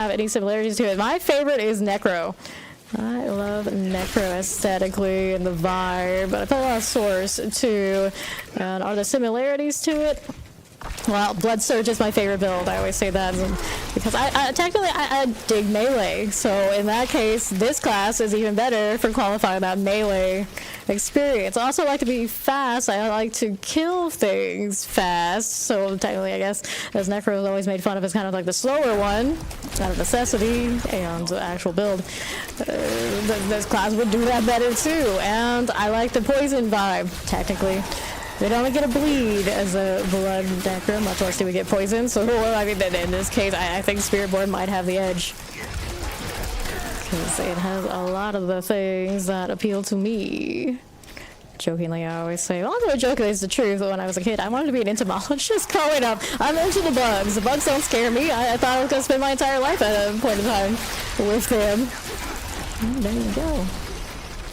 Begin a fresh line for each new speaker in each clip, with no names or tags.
have any similarities to it. My favorite is Necro. I love Necro aesthetically and the vibe, but I play a lot of Source too. And are there similarities to it? Well, Blood Surge is my favorite build. I always say that because I dig melee. So in that case, this class is even better for qualifying that melee experience. I also like to be fast. I like to kill things fast. So technically, I guess, as Necro is always made fun of as kind of like the slower one, out of necessity and the actual build, this class would do that better too. And I like the poison vibe, technically. We don't get a bleed as a blood Necro, much less do we get poisoned. So, well, I mean, in this case, I think Spiritborn might have the edge. Because it has a lot of the things that appeal to me. Jokingly, I always say, well, I'm joking, it's the truth. When I was a kid, I wanted to be an entomologist growing up. I'm into the bugs. The bugs don't scare me. I thought I was going to spend my entire life at a point in time with them. Oh, there you go.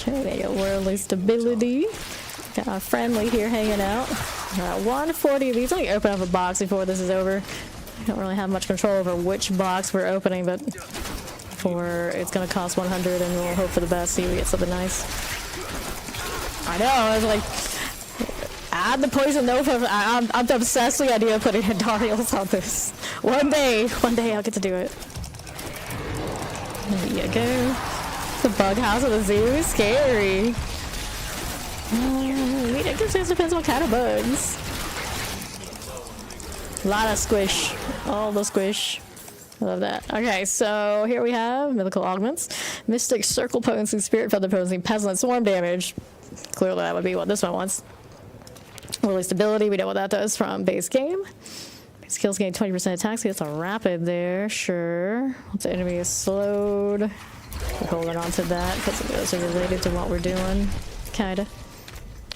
Okay, they got worldly stability. Got a friendly here hanging out. 140 of these. Let me open up a box before this is over. I don't really have much control over which box we're opening, but it's going to cost 100 and we'll hope for the best. See if we get something nice. I know, I was like, add the poison nova. I'm obsessed with the idea of putting Darius on this. One day I'll get to do it. There you go. The bug house of the zoo is scary. I guess it depends what kind of bugs. A lot of squish. All the squish. I love that. Okay, so here we have Mythical Augments. Mystic Circle Potency, Spirit Feather Potency, Pestilent Swarm Damage. Clearly that would be what this one wants. Worldly Stability, we know what that does from base game. Base kills gain 20% attack, so that's a rapid there, sure. Once the enemy is slowed. We're holding on to that because those are related to what we're doing. Kinda.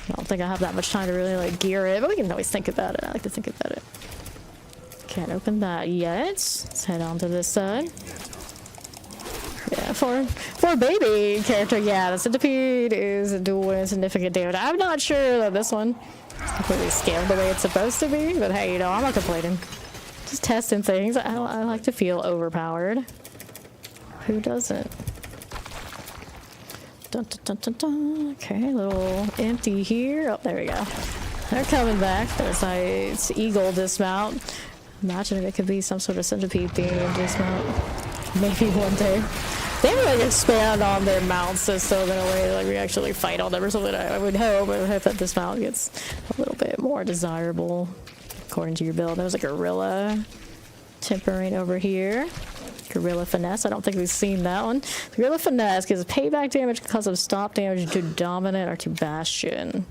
I don't think I have that much time to really like gear it, but we can always think about it. I like to think about it. Can't open that yet. Let's head on to this side. Yeah, for a baby character, yeah, the Centipede is doing significant damage. I'm not sure that this one is completely scaled the way it's supposed to be, but hey, you know, I'm not complaining. Just testing things. I like to feel overpowered. Who doesn't? Dun, dun, dun, dun, dun. Okay, a little empty here. Oh, there we go. They're coming back. There's like Eagle dismount. Imagine it could be some sort of Centipede themed dismount. Maybe one day. They haven't like expand on their mount system in a way like we actually fight on them or something. I would hope. I would hope that this mount gets a little bit more desirable according to your build. There's a Gorilla tempering over here. Gorilla Finesse. I don't think we've seen that one. Gorilla Finesse gives payback damage because of stop damage to Dominant or to Bastion.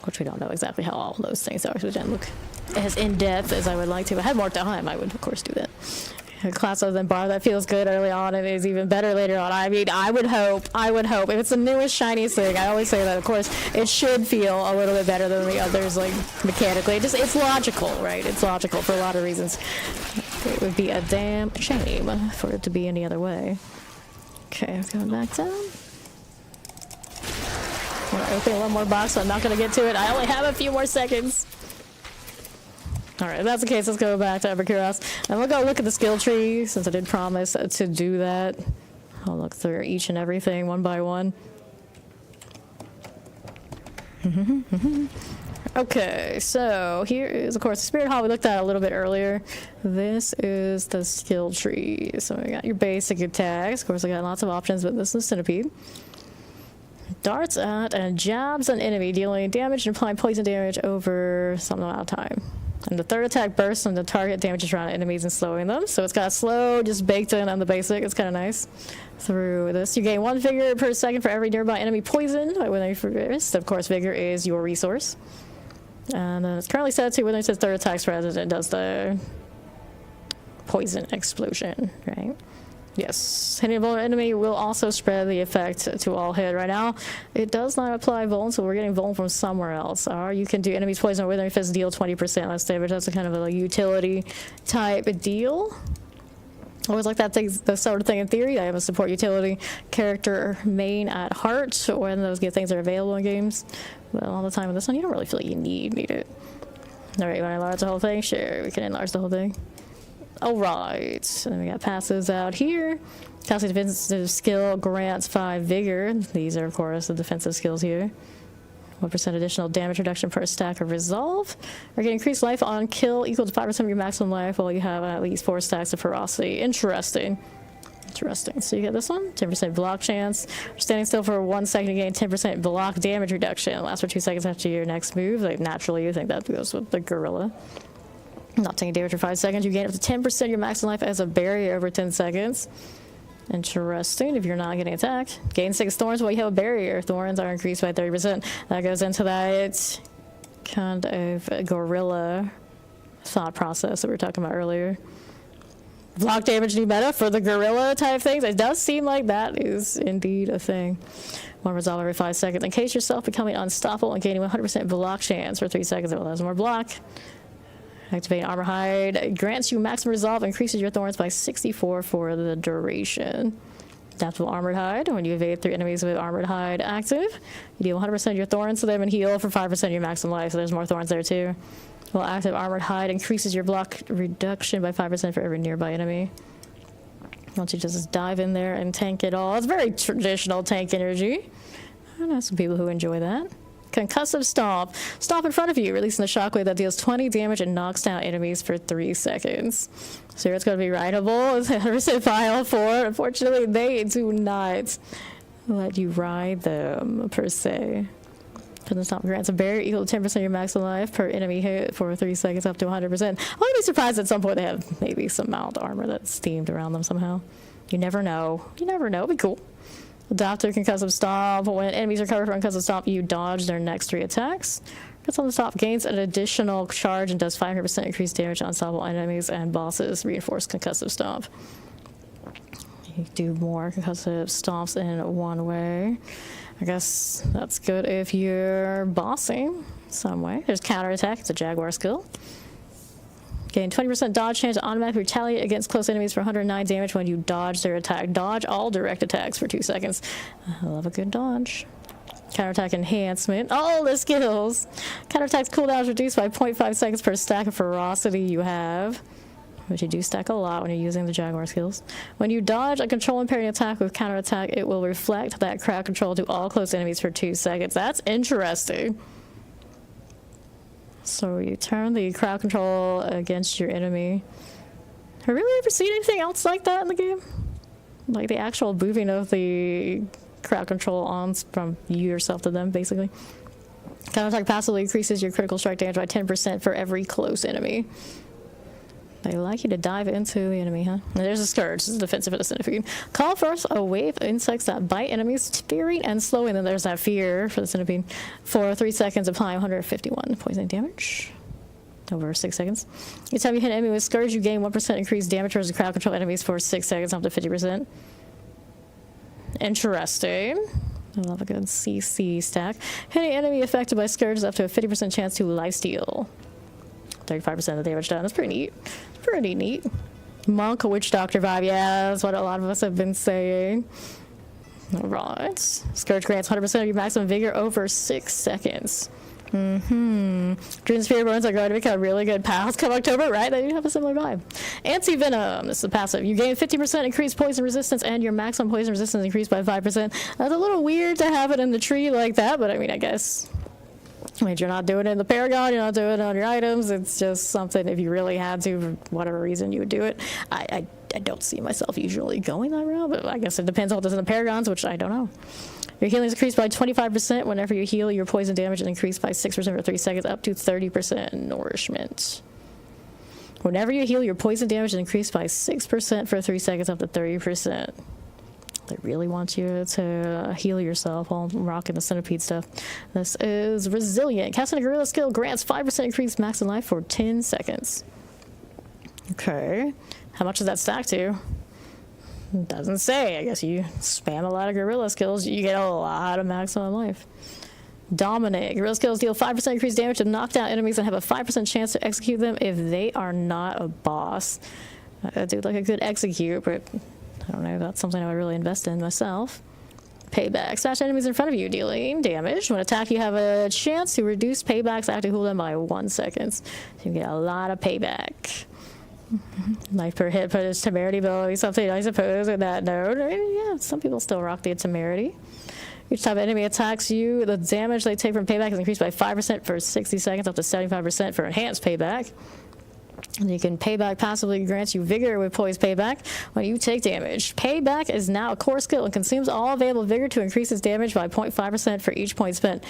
Which we don't know exactly how all those things are, so it didn't look as in-depth as I would like to. If I had more time, I would, of course, do that. A class other than Bar that feels good early on and is even better later on. I mean, I would hope, if it's the newest, shiniest thing, I always say that, of course, it should feel a little bit better than the others, like, mechanically. It's logical, right? It's logical for a lot of reasons. It would be a damn shame for it to be any other way. Okay, let's go back down. I'm gonna open one more box, so I'm not gonna get to it. I only have a few more seconds. Alright, if that's the case, let's go back to Epicuros. And we'll go look at the skill tree, since I did promise to do that. I'll look through each and everything one by one. Okay, so here is, of course, the Spirit Hall we looked at a little bit earlier. This is the skill tree. So we got your basic attacks. Of course, I got lots of options, but this is Centipede. Darts at and jabs an enemy, dealing damage and applying poison damage over some amount of time. And the third attack bursts on the target, damages around enemies and slowing them. So it's got slow, just baked in on the basic. It's kind of nice. Through this, you gain 1 vigor per second for every nearby enemy poisoned. When they first, of course, vigor is your resource. And it's currently set to when it says third attack spread, it does the poison explosion, right? Yes, hitting a vulnerable enemy will also spread the effect to all hit. Right now, it does not apply Vuln, so we're getting Vuln from somewhere else. Or you can do enemies poison with if it's deal 20% less damage. That's a kind of a utility type deal. Always like that sort of thing in theory. I have a support utility character main at heart when those things are available in games. But all the time with this one, you don't really feel like you need it. All right, you want to enlarge the whole thing? Sure, we can enlarge the whole thing. All right, and then we got passes out here. Casting defensive skill grants 5 vigor. These are, of course, the defensive skills here. 1% additional damage reduction per stack of resolve. Or get increased life on kill equal to 5% of your maximum life while you have at least 4 stacks of ferocity. Interesting. Interesting. So you get this one, 10% block chance. Standing still for 1 second, you gain 10% block damage reduction. It lasts for 2 seconds after your next move. Like, naturally, you think that goes with the gorilla. Not taking damage for 5 seconds. You gain up to 10% of your maximum life as a barrier over 10 seconds. Interesting. If you're not getting attacked, gain 6 thorns while you have a barrier. Thorns are increased by 30%. That goes into that kind of gorilla thought process that we were talking about earlier. Block damage new meta for the gorilla type things. It does seem like that is indeed a thing. 1 resolve every 5 seconds. Encase yourself becoming unstoppable and gaining 100% block chance for 3 seconds. It will have more block. Activate Armor Hide. Grants you maximum resolve. Increases your thorns by 64 for the duration. Adaptable Armored Hide. When you evade 3 enemies with Armored Hide active, you deal 100% of your thorns to them and heal for 5% of your maximum life. So there's more thorns there too. While active Armored Hide increases your block reduction by 5% for every nearby enemy. Once you just dive in there and tank it all. It's very traditional tank energy. I know some people who enjoy that. Concussive Stomp. Stomp in front of you, releasing the shockwave that deals 20 damage and knocks down enemies for 3 seconds. So it's going to be rideable. It's 100% file for. Unfortunately, they do not let you ride them, per se. The Stomp grants a barrier equal to 10% of your maximum life per enemy hit for 3 seconds up to 100%. I wouldn't be surprised at some point they have maybe some mount armor that's themed around them somehow. You never know. You never know. It'd be cool. Adaptive Concussive Stomp. When enemies recover from Concussive Stomp, you dodge their next 3 attacks. Gets on the top, gains an additional charge and does 500% increased damage on unstoppable enemies and bosses. Reinforced Concussive Stomp. You do more Concussive Stomps in one way. I guess that's good if you're bossing some way. There's Counterattack. It's a Jaguar skill. Gain 20% dodge chance to automatically retaliate against close enemies for 109 damage when you dodge their attack. Dodge all direct attacks for 2 seconds. I love a good dodge. Counterattack enhancement. All the skills. Counterattack's cooldown is reduced by 0.5 seconds per stack of ferocity you have, which you do stack a lot when you're using the Jaguar skills. When you dodge a control impairing attack with counterattack, it will reflect that crowd control to all close enemies for 2 seconds. That's interesting. So you turn the crowd control against your enemy. Have you really ever seen anything else like that in the game? Like the actual moving of the crowd control on from you yourself to them, basically. Counterattack passively increases your critical strike damage by 10% for every close enemy. They like you to dive into the enemy, huh? And there's a Scourge. This is defensive for the Centipede. Call forth a wave of insects that bite enemies, fearing and slowing. Then there's that fear for the Centipede. For 3 seconds, applying 151 poison damage. Over 6 seconds. Each time you hit an enemy with Scourge, you gain 1% increased damage towards the crowd control enemies for 6 seconds, up to 50%. Interesting. I love a good CC stack. Hitting enemy affected by Scourge is up to a 50% chance to lifesteal. 35% of the damage done. That's pretty neat. Pretty neat. Monk Witch Doctor vibe. Yeah, that's what a lot of us have been saying. All right. Scourge grants 100% of your maximum vigor over 6 seconds. Dream Spear Bones are going to become really good pals come October, right? They do have a similar vibe. Anti-Venom. This is passive. You gain 50% increased poison resistance and your maximum poison resistance increased by 5%. That's a little weird to have it in the tree like that, but I mean, I guess... I mean, you're not doing it in the Paragon, you're not doing it on your items. It's just something, if you really had to, for whatever reason, you would do it. I don't see myself usually going that route, but I guess it depends on what does in the Paragons, which I don't know. Your healing is increased by 25% whenever you heal. Your poison damage is increased by 6% for 3 seconds, up to 30% nourishment. Whenever you heal, your poison damage is increased by 6% for 3 seconds, up to 30%. They really want you to heal yourself while rocking the Centipede stuff. This is Resilient. Casting a Gorilla skill grants 5% increased max in life for 10 seconds. Okay. How much does that stack to? Doesn't say. I guess you spam a lot of Gorilla skills, you get a lot of maximum life. Dominate. Gorilla skills deal 5% increased damage to knock down enemies and have a 5% chance to execute them if they are not a boss. I do like a good execute, but... I don't know, that's something I would really invest in myself. Payback. Smash enemies in front of you, dealing damage. When attacked, you have a chance to reduce payback's active cooldown by 1 second. So you get a lot of payback. Life per hit for his temerity ability, something I suppose in that note. I mean, yeah, some people still rock the temerity. Each time an enemy attacks you, the damage they take from payback is increased by 5% for 60 seconds, up to 75% for enhanced payback. And you can payback passively grants you vigor with poise payback when you take damage. Payback is now a core skill and consumes all available vigor to increase its damage by 0.5% for each point spent.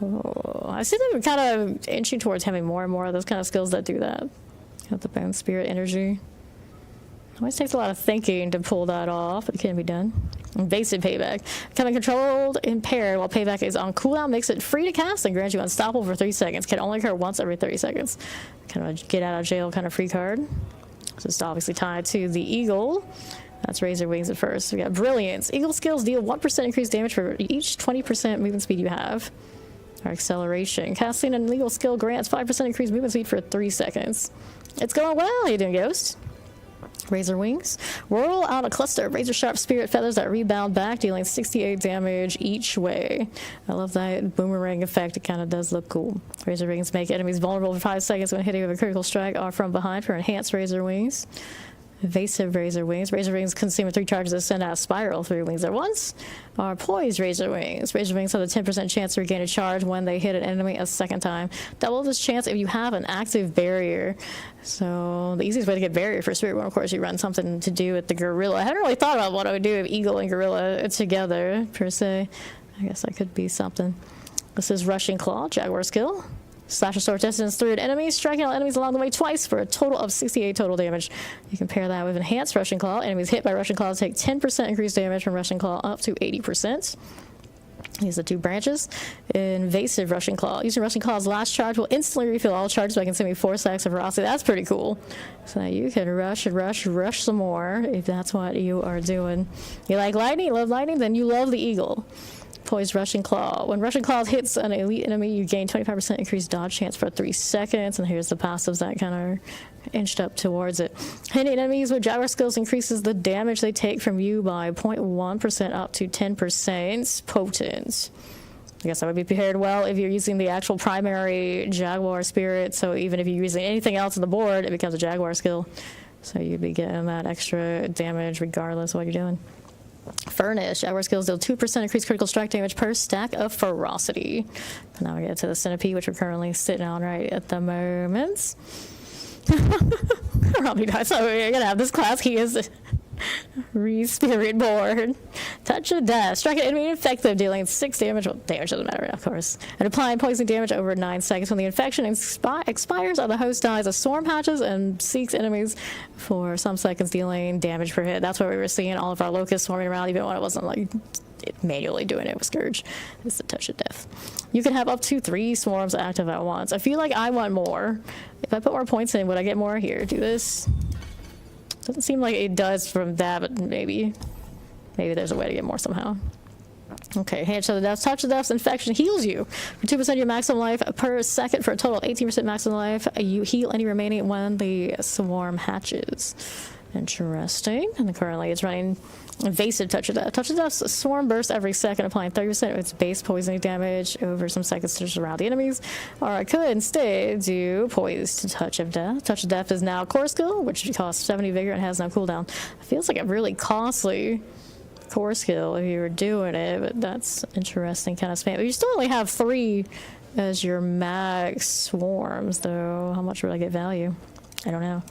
Oh, I see them kind of inching towards having more and more of those kind of skills that do that. Got the bone spirit energy. Always takes a lot of thinking to pull that off, but it can be done. Invasive payback. Becoming controlled impaired while payback is on cooldown makes it free to cast and grants you unstoppable for 3 seconds. Can only occur once every 30 seconds. Kind of get out of jail kind of free card. So it's obviously tied to the eagle. That's Razor Wings at first. We got Brilliance. Eagle skills deal 1% increased damage for each 20% movement speed you have. Our acceleration. Casting an illegal skill grants 5% increased movement speed for 3 seconds. It's going well. How you doing, Ghost? Razor Wings. Whirl out a cluster of razor sharp spirit feathers that rebound back, dealing 68 damage each way. I love that boomerang effect. It kind of does look cool. Razor Wings make enemies vulnerable for 5 seconds when hitting with a critical strike or from behind for enhanced Razor Wings. Evasive Razor Wings. Razor Wings consume 3 charges that send out a spiral 3 wings at once. Are Poised Razor Wings. Razor Wings have a 10% chance to regain a charge when they hit an enemy a second time. Double this chance if you have an active barrier. So the easiest way to get barrier for Spirit Worm, of course, you run something to do with the Gorilla. I hadn't really thought about what I would do if Eagle and Gorilla together, per se. I guess that could be something. This is Rushing Claw, Jaguar skill. Slash a short distance through an enemy, striking all enemies along the way twice for a total of 68 total damage. You can pair that with Enhanced Rushing Claw. Enemies hit by Rushing Claw take 10% increased damage from Rushing Claw up to 80%. These are 2 branches. Invasive Rushing Claw. Using Rushing Claw's last charge will instantly refill all charges by consuming 4 stacks of ferocity. That's pretty cool. So you can rush and rush some more if that's what you are doing. You like lightning? You love lightning? Then you love the Eagle. Poised Rushing Claw. When Rushing Claw hits an elite enemy, you gain 25% increased dodge chance for 3 seconds. And here's the passives that kind of inched up towards it. Hitting enemies with Jaguar skills increases the damage they take from you by 0.1% up to 10%. Potent. I guess that would be paired well if you're using the actual primary Jaguar spirit. So even if you're using anything else on the board, it becomes a Jaguar skill. So you'd be getting that extra damage regardless of what you're doing. Furnace. Jaguar skills deal 2% increased critical strike damage per stack of ferocity. And now we get to the Centipede, which we're currently sitting on right at the moment. Robbie died, so we're going to have this class. He is Re-Spirit Board. Touch of Death. Strike an enemy infected, dealing 6 damage. Well, damage doesn't matter, of course. And applying poison damage over 9 seconds. When the infection expires or the host dies, a swarm hatches and seeks enemies for some seconds, dealing damage per hit. That's why we were seeing all of our locusts swarming around, even when it wasn't like manually doing it with Scourge. It's the Touch of Death. You can have up to 3 swarms active at once. I feel like I want more. If I put more points in, would I get more? Here, do this. Doesn't seem like it does from that, but maybe there's a way to get more somehow. Okay, Touch of Death. Touch of Death's infection heals you for 2% of your maximum life per second for a total of 18% maximum life. You heal any remaining when the swarm hatches. Interesting. And currently it's running Invasive Touch of Death. Touch of Death's swarm bursts every second, applying 30% of its base poisoning damage over some seconds to surround the enemies. Or I could instead do Poised Touch of Death. Touch of Death is now a core skill, which costs 70 vigor and has no cooldown. It feels like a really costly core skill if you were doing it, but that's interesting kind of spam. But you still only have 3 as your max swarms, though. How much would I get value? I don't know.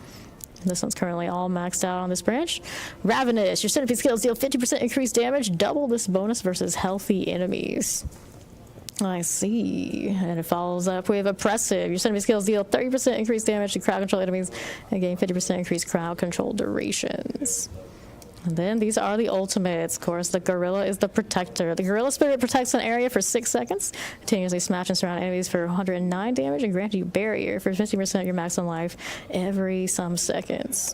This one's currently all maxed out on this branch. Ravenous. Your Centipede skills deal 50% increased damage. Double this bonus versus healthy enemies. I see. And it follows up with Oppressive. Your Centipede skills deal 30% increased damage to crowd control enemies and gain 50% increased crowd control durations. And then these are the ultimates. Of course, the Gorilla is the Protector. The Gorilla Spirit protects an area for 6 seconds, continuously smash and surround enemies for 109 damage, and grant you barrier for 50% of your maximum life every some seconds.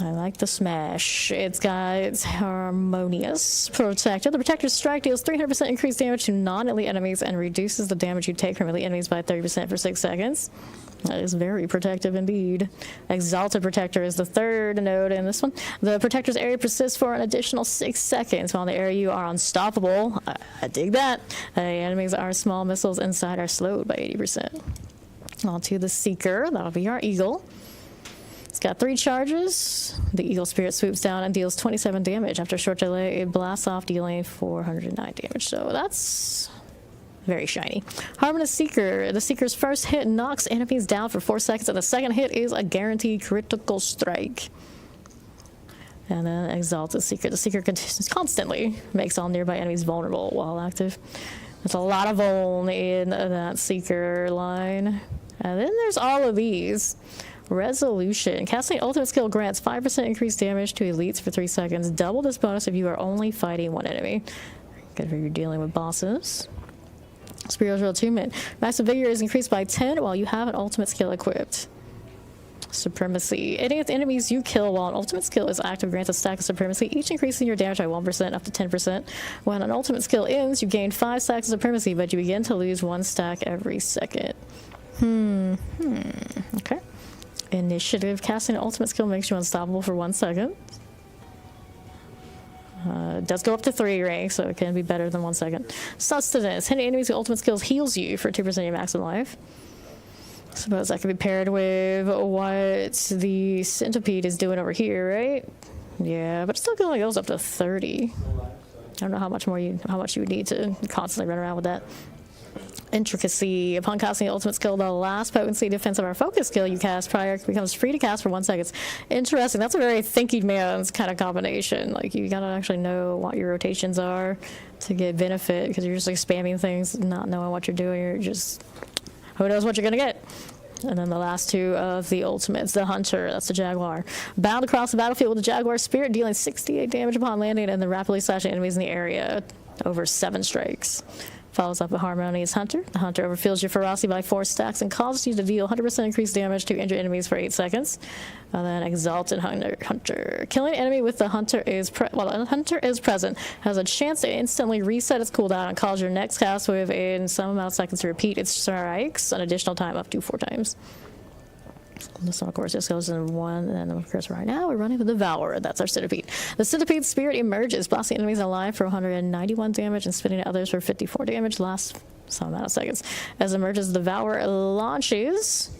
I like the smash. It's got Harmonious Protector. The Protector's strike deals 300% increased damage to non-elite enemies and reduces the damage you take from elite enemies by 30% for 6 seconds. That is very protective indeed. Exalted Protector is the third node in this one. The Protector's area persists for an additional 6 seconds. While in the area you are unstoppable. I dig that. Enemies are small missiles inside are slowed by 80%. On to the Seeker. That'll be our Eagle. It's got 3 charges. The Eagle Spirit swoops down and deals 27 damage. After a short delay, it blasts off, dealing 409 damage. So that's very shiny. Harmonious Seeker. The Seeker's first hit knocks enemies down for 4 seconds, and the second hit is a guaranteed critical strike. And then Exalted Seeker. The Seeker constantly makes all nearby enemies vulnerable while active. There's a lot of vuln in that Seeker line. And then there's all of these. Resolution. Casting ultimate skill grants 5% increased damage to elites for 3 seconds. Double this bonus if you are only fighting one enemy. Good for you dealing with bosses. Spiritual Attunement. Max Vigor is increased by 10 while you have an ultimate skill equipped. Supremacy. Any of the enemies you kill while an ultimate skill is active grants a stack of Supremacy, each increasing your damage by 1% up to 10%. When an ultimate skill ends, you gain 5 stacks of Supremacy, but you begin to lose 1 stack every second. Okay. Initiative. Casting an ultimate skill makes you unstoppable for 1 second. It does go up to 3 ranks, so it can be better than 1 second. Sustenance. Hitting enemies with ultimate skills heals you for 2% of your maximum life. Suppose that could be paired with what the Centipede is doing over here, right? Yeah, but it still only goes up to 30. I don't know how much you would need to constantly run around with that. Intricacy. Upon casting the ultimate skill, the last potency defense of our focus skill you cast prior becomes free to cast for 1 second. Interesting. That's a very thinking man's kind of combination. Like, you gotta actually know what your rotations are to get benefit, because you're just like spamming things, not knowing what you're doing. You're just, who knows what you're gonna get. And then the last 2 of the ultimates. The Hunter, that's the Jaguar. Bound across the battlefield with the Jaguar Spirit, dealing 68 damage upon landing and then rapidly slashing enemies in the area over 7 strikes. Follows up with Harmonious Hunter. The Hunter overfills your ferocity by 4 stacks and causes you to deal 100% increased damage to injured enemies for 8 seconds. And then Exalted Hunter. Killing an enemy with the Hunter while the Hunter is present has a chance to instantly reset its cooldown and cause your next cast wave in some amount of seconds to repeat its strikes an additional time up to 4 times. This one, of course, just goes in 1, and then, of course, right now we're running the Devourer. That's our Centipede. The Centipede's Spirit emerges, blasting enemies alive for 191 damage and spitting at others for 54 damage. Lasts some amount of seconds. As it emerges, the Devourer launches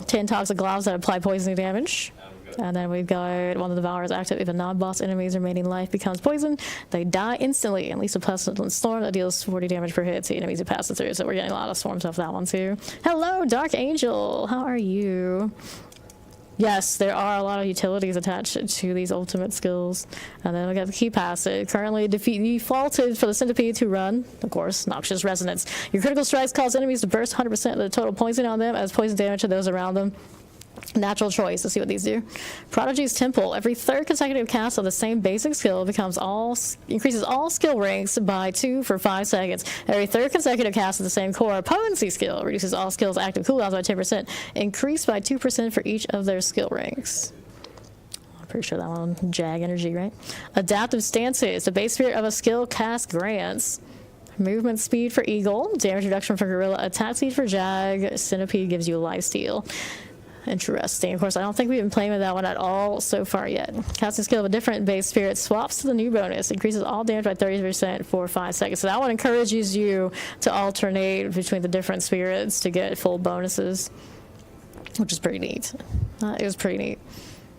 10 toxic globs that apply poisoning damage. And then we've got one of the Devourers active. If a non-boss enemy's remaining life becomes poisoned, they die instantly. Unleash a pestilent storm that deals 40 damage per hit to enemies who pass it through. So we're getting a lot of storms off that one too. Hello, Dark Angel. How are you? Yes, there are a lot of utilities attached to these ultimate skills. And then we got the Key Passive. Currently defaulted for the Centipede to run, of course, Noxious Resonance. Your critical strikes cause enemies to burst 100% of the total poison on them as poison damage to those around them. Natural choice. Let's see what these do. Prodigy's Temple. Every 3rd consecutive cast of the same basic skill increases all skill ranks by 2 for 5 seconds. Every 3rd consecutive cast of the same core potency skill reduces all skills active cooldowns by 10%, increased by 2% for each of their skill ranks. I'm pretty sure that one Jag energy, right? Adaptive Stances. The base spirit of a skill cast grants movement speed for Eagle, damage reduction for Gorilla, attack speed for Jag. Centipede gives you lifesteal. Interesting. Of course, I don't think we've been playing with that one at all so far yet. Casting skill of a different base spirit swaps to the new bonus. Increases all damage by 30% for 5 seconds. So that one encourages you to alternate between the different spirits to get full bonuses, which is pretty neat. It was pretty neat.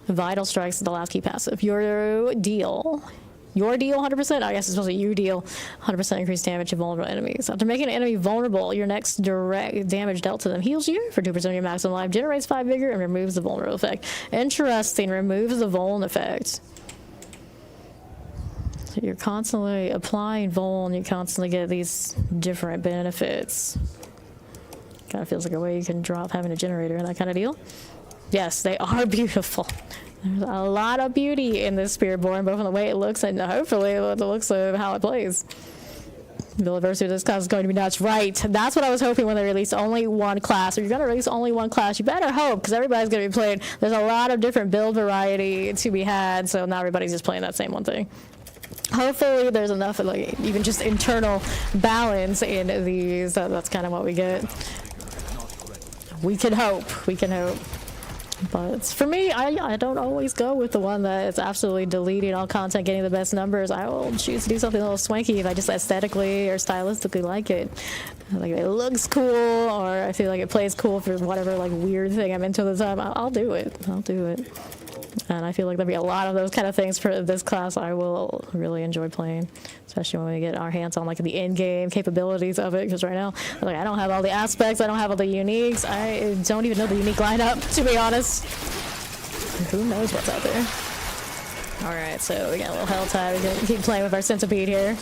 Vital Strikes is the last key passive. Your deal 100%, I guess it's supposed to be you deal 100% increased damage to vulnerable enemies. After making an enemy vulnerable, your next direct damage dealt to them heals you for 2% of your maximum life, generates 5 vigor, and removes the vulnerable effect. Interesting, removes the vuln effect. So you're constantly applying vuln, you constantly get these different benefits. Kind of feels like a way you can drop having a generator and that kind of deal. Yes, they are beautiful. There's a lot of beauty in this Spiritborn, both from the way it looks and hopefully the looks of how it plays. The diversity of this class is going to be nuts. Right. That's what I was hoping when they released only one class. If you're going to release only one class, you better hope, because everybody's going to be playing. There's a lot of different build variety to be had, so not everybody's just playing that same one thing. Hopefully there's enough, like, even just internal balance in these. That's kind of what we get. We can hope. We can hope. But for me, I don't always go with the one that is absolutely deleting all content, getting the best numbers. I will choose to do something a little swanky if I just aesthetically or stylistically like it. Like it looks cool, or I feel like it plays cool for whatever like weird thing I'm into at the time. I'll do it. I'll do it. And I feel like there'll be a lot of those kind of things for this class I will really enjoy playing, especially when we get our hands on like the in-game capabilities of it, because right now like I don't have all the aspects, I don't have all the uniques, I don't even know the unique lineup, to be honest. Who knows what's out there. Alright, so we got a little hell tie, we can keep playing with our centipede here.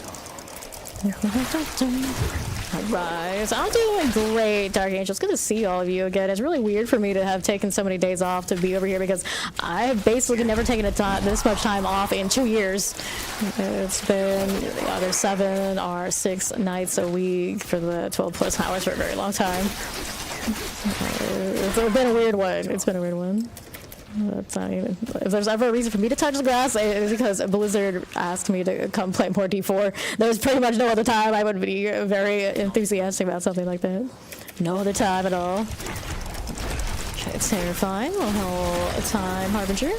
Alright, so I'm doing great, Dark Angel. It's good to see all of you again. It's really weird for me to have taken so many days off to be over here because I have basically never taken this much time off in 2 years. It's been either 7 or 6 nights a week for the 12 plus hours for a very long time. It's been a weird one. It's been a weird one. That's not even, if there's ever a reason for me to touch the grass, it is because Blizzard asked me to come play more D4. There's pretty much no other time I would be very enthusiastic about something like that. No other time at all. Okay, it's terrifying. We'll hold time, Harbinger.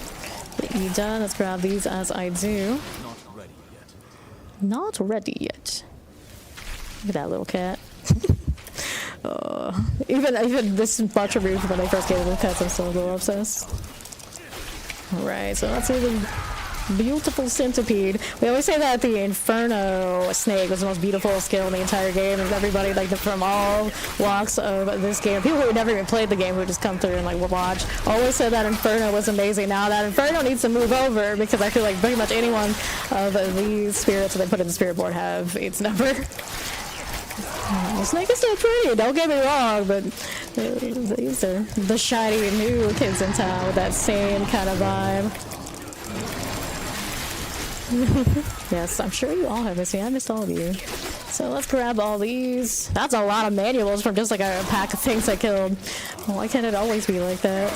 Get you done. Let's grab these as I do.
Not ready yet.
Not ready yet. Look at that little cat. Even this bunch of roof when I first gave them pets, I'm still a little obsessed. Alright, so let's see the beautiful centipede. We always say that the Inferno snake was the most beautiful skill in the entire game, and everybody like from all walks of this game, people who never even played the game who just come through and like watch, always said that Inferno was amazing. Now that Inferno needs to move over because I feel like pretty much anyone of these spirits that they put in the spirit board have its number. The snake is still pretty, don't get me wrong, but these are the shiny new kids in town with that same kind of vibe. Yes, I'm sure you all have missed me. I missed all of you. So let's grab all these. That's a lot of manuals from just like a pack of things I killed. Why can't it always be like that?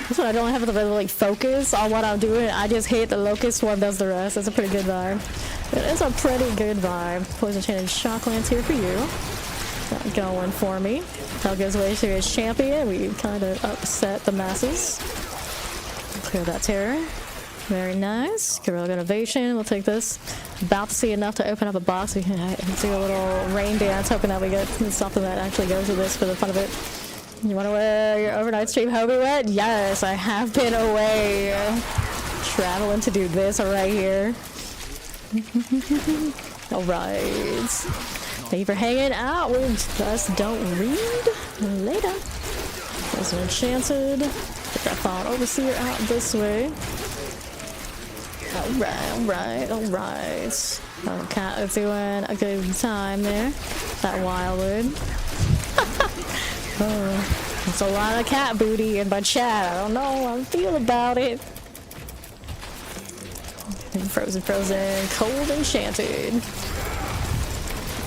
That's when I don't have to really like focus on what I'm doing. I just hit the locust, one does the rest. That's a pretty good vibe. It is a pretty good vibe. Poison Chain and Shock Lance here for you. Not going for me. Hell gives way to his champion. We kind of upset the masses. Clear that terror. Very nice. Guerrilla Innovation. We'll take this. About to see enough to open up a box. We can do a little rain dance, hoping that we get something that actually goes with this for the fun of it. You want to wear your overnight stream Hobie wet? Yes, I have been away. Traveling to do this right here. Alright. Thank you for hanging out with us. Don't read. Later. There's an Enchanted. Get that Fallen Overseer out this way. Alright. Oh, cat is doing a good time there. That Wildwood. Oh, there's a lot of cat booty in my chat. I don't know how I feel about it. Frozen, cold enchanted.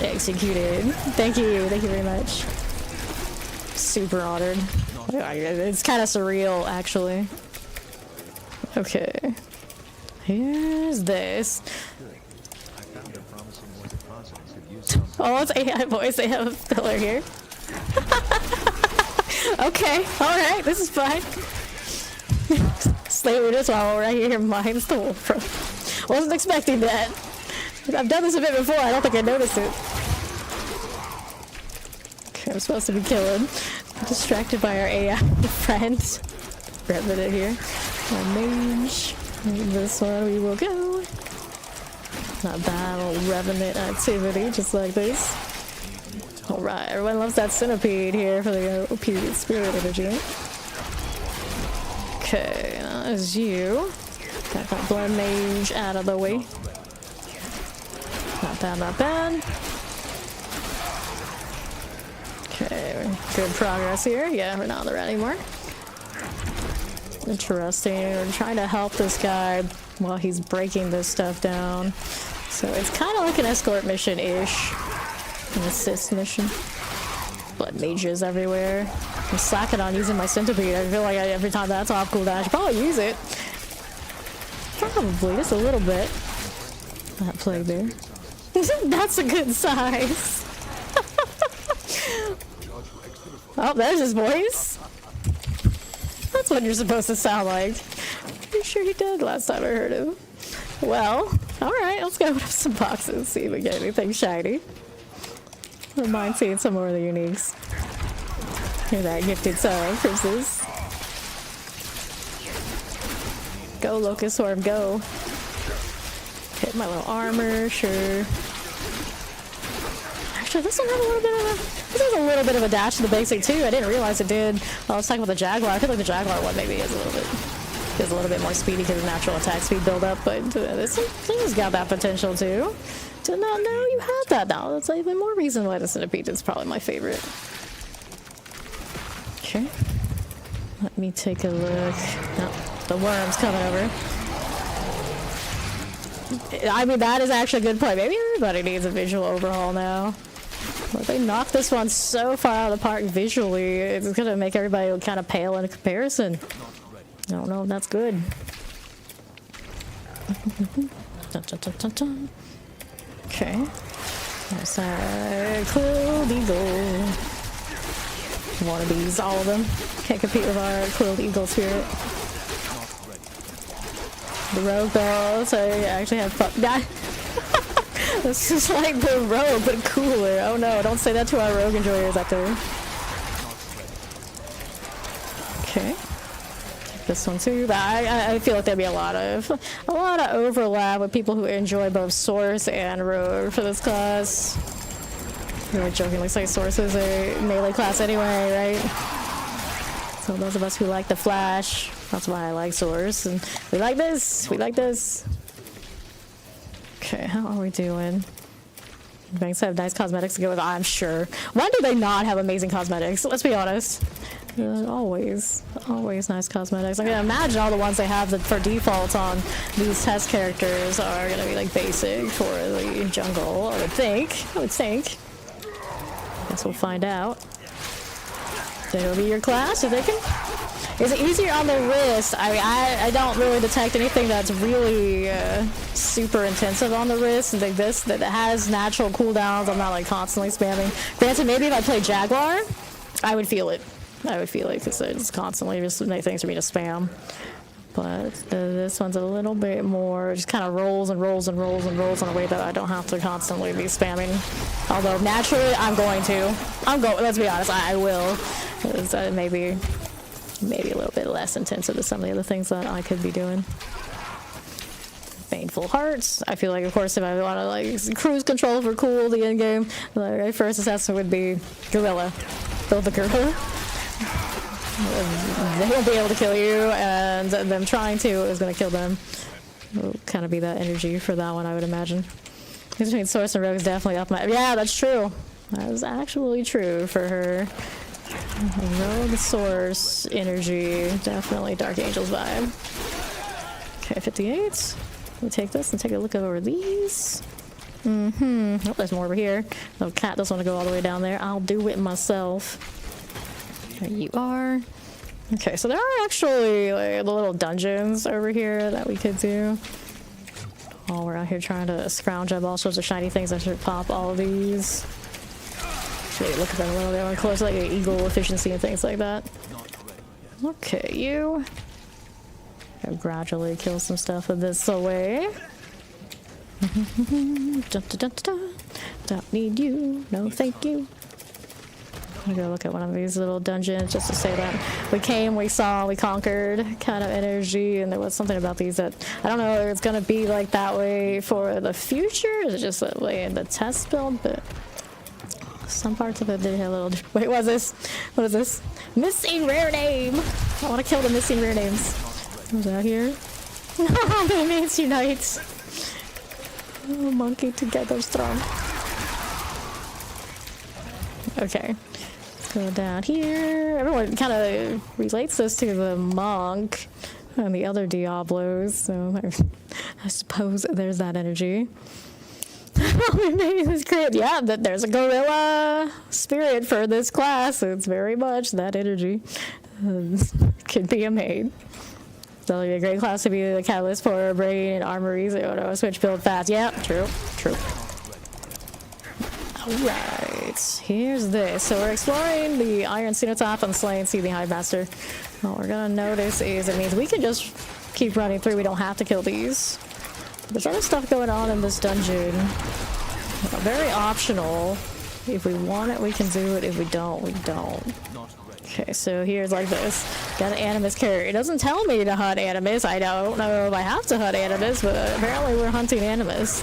Executed. Thank you very much. Super honored. It's kind of surreal, actually. Okay. Here's this. Oh, it's AI voice. They have a filler here. Okay, alright, this is fine. Slayer just while right here, mine's the wolf. Wasn't expecting that. I've done this a bit before, I don't think I noticed it. Okay, I'm supposed to be killing. I'm distracted by our AI friends. Revenant here. Our mage. This one we will go. Not bad, a little Revenant activity, just like this. Alright, everyone loves that centipede here for the OP spirit energy. Okay, that is you. Got that blood mage out of the way. Not bad, not bad. Okay, good progress here. Yeah, we're not on the rat anymore. Interesting. We're trying to help this guy while he's breaking this stuff down. So it's kind of like an escort mission-ish. An assist mission. Blood mages everywhere. I'm slacking on using my centipede. I feel like every time that's off cooldown, I should probably use it. Probably, just a little bit. That plague there. That's a good size. Oh, there's his voice. That's what you're supposed to sound like. Pretty sure he did last time I heard him. Well, alright, let's go open up some boxes, see if we get anything shiny. I don't mind seeing some more of the uniques. Hear that gifted song, Princess. Go, Locust Swarm, go. Hit my little armor, sure. Actually, this one had a little bit of a... This has a little bit of a dash to the basic, too. I didn't realize it did. Well, I was talking about the Jaguar. I feel like the Jaguar one maybe is a little bit more speedy because of natural attack speed buildup, but this has got that potential, too. Did not know you had that now. That's even more reason why the Centipede is probably my favorite. Okay. Let me take a look. No, the worm's coming over. I mean, that is actually a good play. Maybe everybody needs a visual overhaul now. But they knocked this one so far out of the park visually, it's going to make everybody look kind of pale in comparison. I don't know if that's good. Dun, dun, dun, dun, dun. Okay. There's our Quilled Eagle. Wannabes, all of them. Can't compete with our Quilled Eagle spirit. The Rogue though, so I actually have fun. This is like the Rogue, but cooler. Oh no, don't say that to our Rogue enjoyers out there. Okay. Take this one too, but I feel like there'd be a lot of overlap with people who enjoy both Source and Rogue for this class. I'm really joking, looks like Source is a melee class anyway, right? So those of us who like the Flash, that's why I like Source, and we like this, Okay, how are we doing? Banks have nice cosmetics to go with, I'm sure. When do they not have amazing cosmetics? Let's be honest. Always nice cosmetics. I can imagine all the ones they have that for default on these test characters are gonna be like basic for the jungle, I would think. Guess we'll find out. That'll be your class, you're thinking? Is it easier on the wrist? I mean, I don't really detect anything that's really super intensive on the wrist. And like this, that has natural cooldowns. I'm not like constantly spamming. Granted, maybe if I play Jaguar, I would feel it. Because it's constantly just things for me to spam. But this one's a little bit more, just kind of rolls in a way that I don't have to constantly be spamming. Although naturally, let's be honest, I will. Maybe a little bit less intensive to some of the other things that I could be doing. Baneful Hearts. I feel like, of course, if I want to like cruise control for cool the end game, my first assessment would be Gorilla. Build the Gorilla. They won't be able to kill you, and them trying to is going to kill them. Will kind of be that energy for that one, I would imagine. Between Source and Rogue is definitely up my. Yeah, that's true. That is actually true for her. Rogue Source energy, definitely Dark Angels vibe. Okay, 58. We take this and take a look over these. Oh, there's more over here. The cat doesn't want to go all the way down there. I'll do it myself. There you are. Okay, so there are actually like the little dungeons over here that we could do. While we're out here trying to scrounge up all sorts of shiny things, I should pop all of these. Maybe look at them a little bit more close, like eagle efficiency and things like that. Okay, you. I'll gradually kill some stuff with this away. Don't need you. No, thank you. I'm gonna go look at one of these little dungeons just to say that we came, we saw, we conquered kind of energy, and there was something about these that I don't know if it's gonna be like that way for the future. Is it just that way in the test build? But some parts of it did have a little. Wait, what is this? What is this? Missing rare name. I want to kill the missing rare names. Who's out here? The mates unite. Oh, monkey together strong. Okay, let's go down here. Everyone kind of relates this to the monk and the other Diablos, so I suppose there's that energy. Maybe this great. Yeah, there's a gorilla spirit for this class. It's very much that energy. Could be a maid. That'll be a great class to be the catalyst for brain and armories. Switch build fast. Yeah, true. Alright. right, here's this. So we're exploring the Iron Cenotaph and slaying Seething Hive Master. What we're gonna notice is it means we can just keep running through. We don't have to kill these. There's other stuff going on in this dungeon. Very optional. If we want it, we can do it. If we don't, we don't. Okay, so here's like this. Got an Animus carrier. It doesn't tell me to hunt Animus. I don't know if I have to hunt Animus, but apparently we're hunting Animus.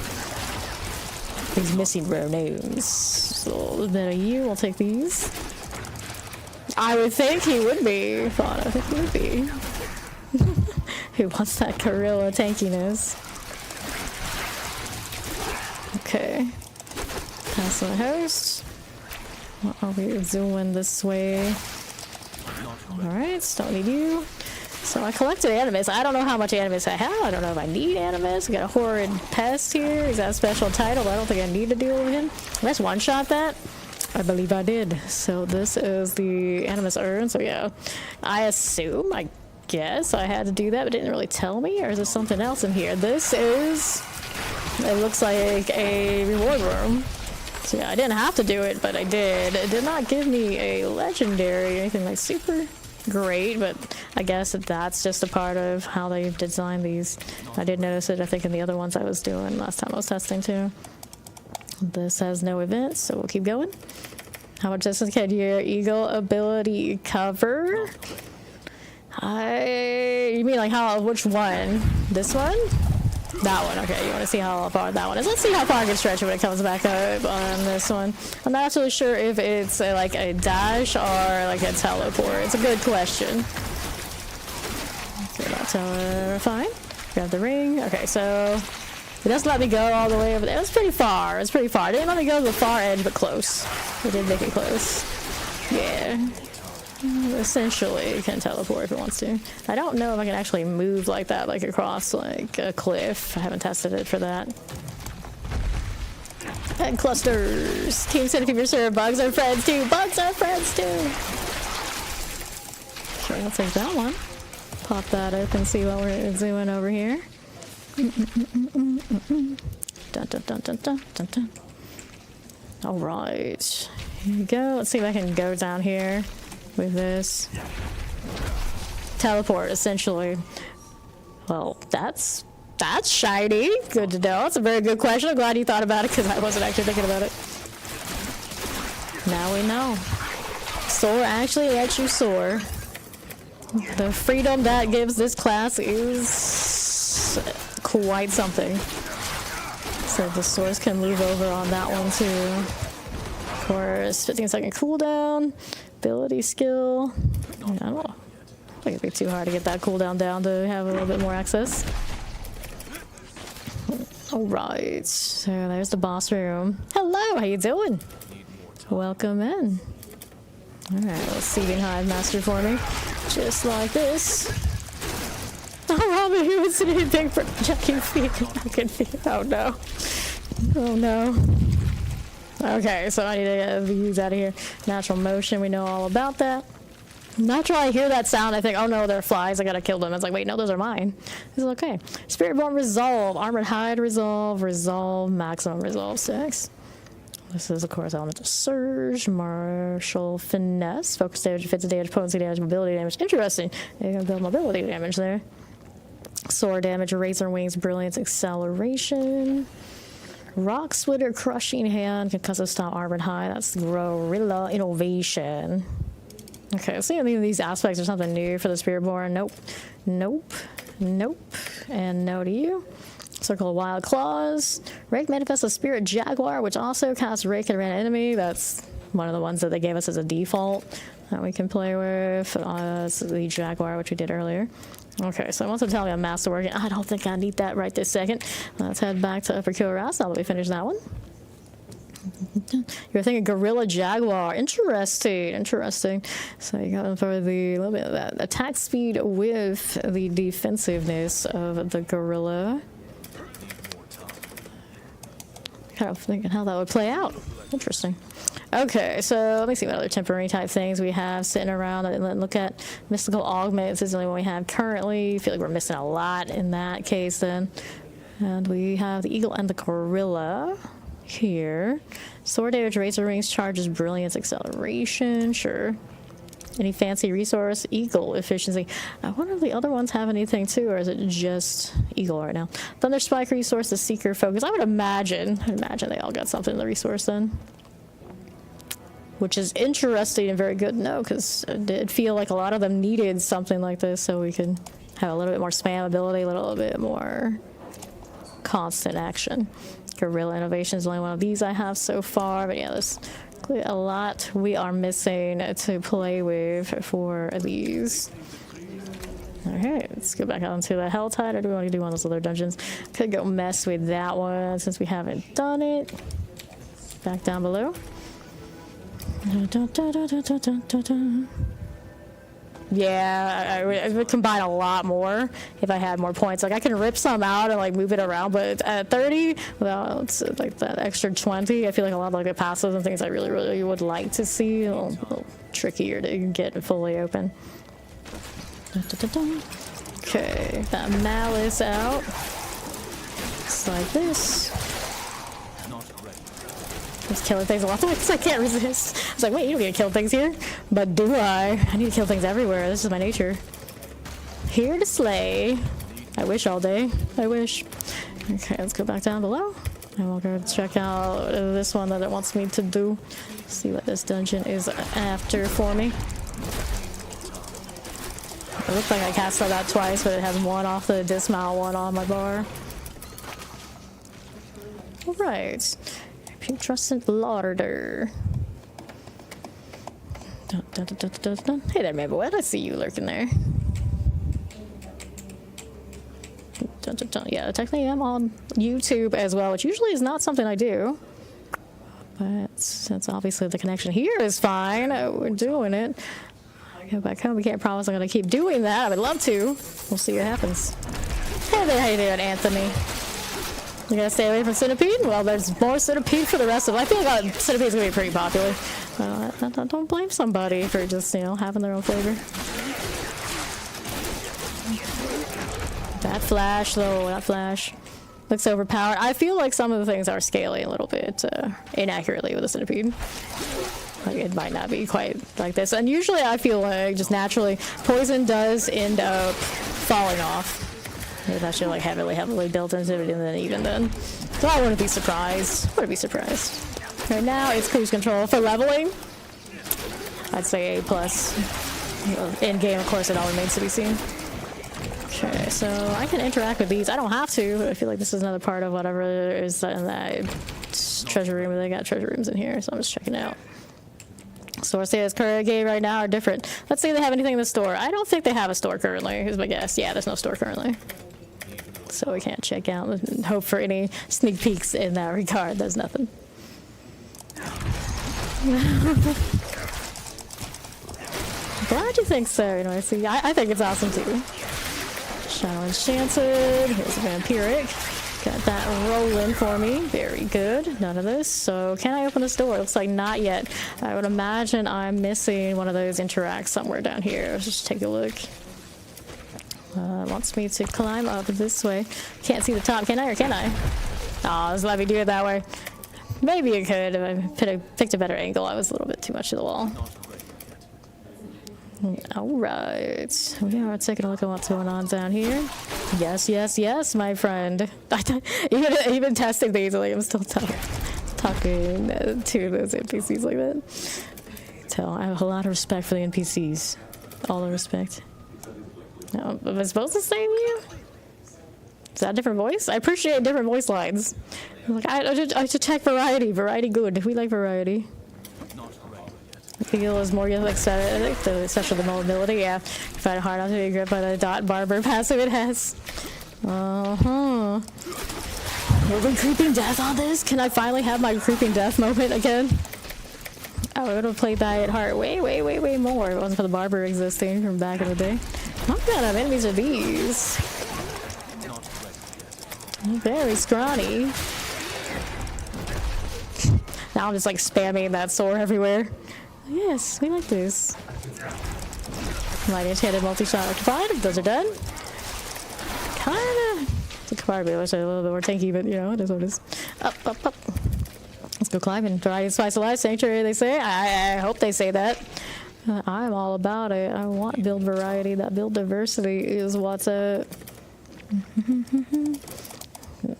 These missing rare names. So a little bit of you. We'll take these. I would think he would be. I think he would be. Who wants that gorilla tankiness? Okay. Pass the host. What are we doing this way? Alright, don't need you. So I collected Animus. I don't know how much Animus I have. I don't know if I need Animus. We got a Horrid Pest here. Is that a special title? I don't think I need to deal with him. Let's one-shot that. I believe I did. So this is the Animus urn. So yeah, I assume, I guess I had to do that, but it didn't really tell me. Or is there something else in here? This is, it looks like a reward room. So yeah, I didn't have to do it, but I did. It did not give me a legendary, anything like super great, but I guess that's just a part of how they've designed these. I did notice it, I think, in the other ones I was doing last time I was testing too. This has no events, so we'll keep going. How much distance can your eagle ability cover? You mean like how, which one? This one? That one, okay. You want to see how far that one is. Let's see how far I can stretch it when it comes back up on this one. I'm not actually sure if it's like a dash or like a teleport. It's a good question. Okay, that's fine. Grab the ring. Okay, so it doesn't let me go all the way over there. It's pretty far. It's pretty far. It didn't let me go to the far edge, but close. It did make it close. Yeah. Essentially, it can teleport if it wants to. I don't know if I can actually move like that, like across like a cliff. I haven't tested it for that. And clusters. Team Centipede serve. Bugs are friends too. Bugs are friends too. Okay, I'll take that one. Pop that up and see what we're doing over here. Dun, dun, dun, dun, dun, dun, dun. All right. Here we go. Let's see if I can go down here with this. Teleport, essentially. Well, that's shiny. Good to know. That's a very good question. I'm glad you thought about it because I wasn't actually thinking about it. Now we know. Soar actually lets you soar. The freedom that gives this class is quite something. So the swords can move over on that one too. Of course, 15-second cooldown. Ability skill. I don't know. I think it'd be too hard to get that cooldown down to have a little bit more access. Alright, so there's the boss room. Hello, how you doing? Welcome in. Alright, let's Seething Hive Master for me. Just like this. Oh, Robin, he was sitting in big for checking feet. Oh no. Oh no. Okay, so I need to get these out of here. Natural motion, we know all about that. Natural, I hear that sound, I think, oh no, they're flies, I gotta kill them. It's like, wait, no, those are mine. This is okay. Spiritborn Resolve, Armored Hide Resolve, Maximum Resolve 6. This is, of course, Elemental Surge, Martial Finesse, Focus damage, defensive damage, potency damage, mobility damage. Interesting. You're gonna build mobility damage there. Sword damage, Razor Wings, Brilliance, Acceleration. Rock Splitter, Crushing Hand, Concussive Stomp, Armored Hide. That's Gorilla Innovation. Okay, let's see if any of these aspects are something new for the Spiritborn. Nope. Nope. Nope. And no to you. Circle of Wild Claws. Rake manifests a Spirit Jaguar, which also casts Rake and Random Enemy. That's one of the ones that they gave us as a default that we can play with. The Jaguar, which we did earlier. Okay, so once I'm telling you I'm masterworking, I don't think I need that right this second. Let's head back to Upper Kilras now that we finish that one. You're thinking Gorilla Jaguar. Interesting, interesting. So you got them for the little bit of that attack speed with the defensiveness of the Gorilla. Kind of thinking how that would play out. Interesting. Okay, so let me see what other temporary type things we have sitting around. And look at Mystical Augments is the only one we have currently. I feel like we're missing a lot in that case then. And we have the Eagle and the Gorilla. here. Sword damage, razor rings, charges, brilliance, acceleration. Sure. Any fancy resource? Eagle efficiency. I wonder if the other ones have anything too, or is it just Eagle right now? Thunder spike resource, the seeker focus. I would imagine they all got something in the resource then. Which is interesting and very good to know, because it did feel like a lot of them needed something like this so we could have a little bit more spam ability, a little bit more constant action. Guerrilla Innovation is the only one of these I have so far, but yeah, there's a lot we are missing to play with for these. Alright, let's go back onto the Helltide, or do we want to do one of those other dungeons? Could go mess with that one since we haven't done it. Back down below. Yeah, I would combine a lot more if I had more points. Like, I can rip some out and like move it around, but at 30, well, it's like that extra 20. I feel like a lot of like the passives and things I really would like to see a little trickier to get fully open. Okay, that Malice out. Just like this. Just killing things a lot because I can't resist. I was like, wait, you don't need to kill things here. But do I? I need to kill things everywhere. This is my nature. Here to slay. I wish all day. I wish. Okay, let's go back down below. And we'll go check out this one that it wants me to do. See what this dungeon is after for me. It looks like I cast that twice, but it has one off the dismount, one on my bar. Alright. Putrescent Lauder. Hey there, Mabel. I see you lurking there. Yeah, technically I'm on YouTube as well, which usually is not something I do. But since obviously the connection here is fine, we're doing it. I go back home. We can't promise I'm going to keep doing that. I would love to. We'll see what happens. Hey there, how you doing, Anthony? You gotta stay away from Centipede? Well, there's more Centipede for the rest of it. I feel like Centipede's gonna be pretty popular. Don't blame somebody for just, you know, having their own flavor. That flash, though, that flash looks overpowered. I feel like some of the things are scaling a little bit inaccurately with the Centipede. Like, it might not be quite like this. And usually I feel like just naturally poison does end up falling off. It's actually like heavily built into it, and then even then. So I wouldn't be surprised. Right now it's cruise control. For leveling, I'd say A+. In game, of course, it all remains to be seen. Okay, so I can interact with these. I don't have to, but I feel like this is another part of whatever is in that treasure room. They got treasure rooms in here, so I'm just checking out. Source sales currently right now are different. Let's see if they have anything in the store. I don't think they have a store currently, is my guess. Yeah, there's no store currently. So we can't check out and hope for any sneak peeks in that regard. There's nothing. Glad you think so. You know, I think it's awesome too. Shadow Enchanted. Here's a Vampiric. Got that rolling for me. Very good. None of this. So can I open this door? Looks like not yet. I would imagine I'm missing one of those interacts somewhere down here. Let's just take a look. Wants me to climb up this way. Can't see the top, can I? Or can I? Oh, just let me do it that way. Maybe I could if I picked a better angle. I was a little bit too much to the wall. Alright. We are taking a look at what's going on down here. Yes, yes, yes, my friend. even testing these, like, I'm still talking to those NPCs like that. I have a lot of respect for the NPCs. All the respect. No, am I supposed to stay with you? Is that a different voice? I appreciate different voice lines. I'm like, I should check variety. Variety good. We like variety. I feel is more like especially the mobility. Yeah, find it hard not to be gripped by the dot barber passive it has. Will be creeping death on this? Can I finally have my creeping death moment again? I would have played that at heart way more if it wasn't for the barber existing from back in the day. What kind of enemies are these? Very scrawny. Now I'm just like spamming that sword everywhere. Yes, we like this. Light enchanted multi-shot occupied. Those are done. Kinda. It's a card, I wish I had a little bit more tanky, but you know, it is what it is. Up. Go climbing. Variety, spice of life, sanctuary, they say. I hope they say that. I'm all about it. I want build variety. That build diversity is what's up.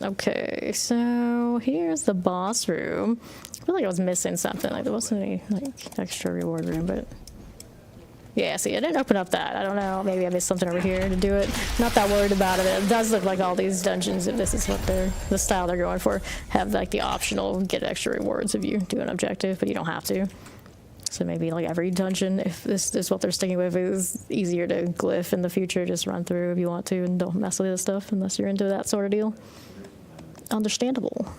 Okay, so here's the boss room. I feel like I was missing something. Like there wasn't any like extra reward room, but yeah, see, I didn't open up that. I don't know. Maybe I missed something over here to do it. Not that worried about it. It does look like all these dungeons, if this is what the style they're going for, have like the optional get extra rewards if you do an objective, but you don't have to. So maybe like every dungeon, if this is what they're sticking with, is easier to glyph in the future. Just run through if you want to and don't mess with this stuff unless you're into that sort of deal. Understandable.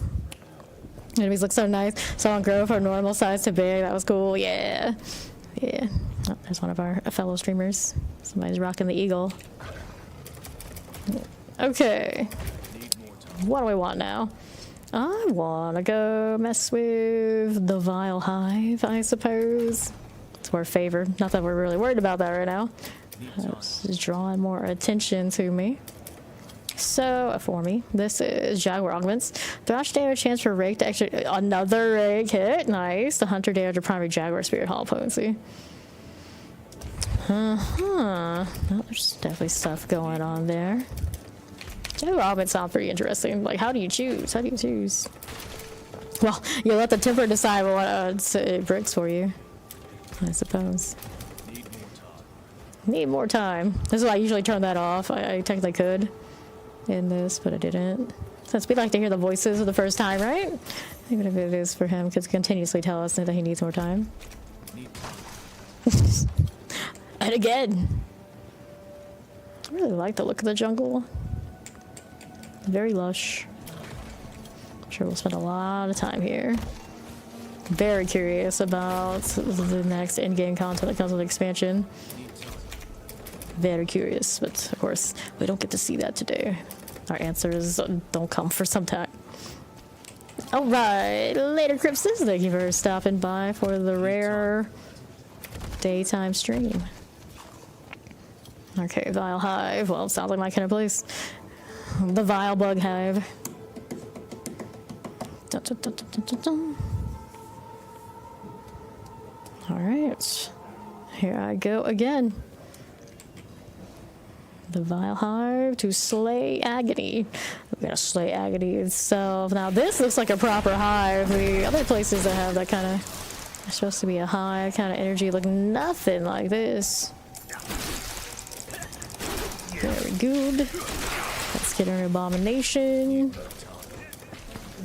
Enemies look so nice. Saw them grow from normal size to big. That was cool. Yeah. Yeah. Oh, there's one of our fellow streamers. Somebody's rocking the eagle. Okay. What do we want now? I want to go mess with the Vile Hive, I suppose. It's our favor. Not that we're really worried about that right now. This is drawing more attention to me. So, for me, this is Jaguar Augments. Thrash damage chance for Rake to extra... Another Rake hit. Nice. The Hunter damage to primary Jaguar Spirit Hall potency. Well, there's definitely stuff going on there. Jaguar Augments sound pretty interesting. Like, how do you choose? How do you choose? Well, you let the Temper decide what it bricks for you, I suppose. Need more time. This is why I usually turn that off. I technically could in this, but I didn't. Since we like to hear the voices for the first time, right? Even if it is for him, because continuously tell us that he needs more time. And again, I really like the look of the jungle. Very lush. I'm sure we'll spend a lot of time here. Very curious about the next in-game content that comes with expansion. Very curious, but of course, we don't get to see that today. Our answers don't come for some time. All right, later, Crypsis. Thank you for stopping by for the rare daytime stream. Okay, Vile Hive. Well, it sounds like my kind of place. The Vile Bug Hive. Dun, dun, dun, dun, dun, dun. All right, here I go again. The Vile Hive to slay Agony. We gotta slay Agony itself. Now this looks like a proper hive. The other places that have that kind of, are supposed to be a hive kind of energy, look nothing like this. Very good. Let's get an Abomination.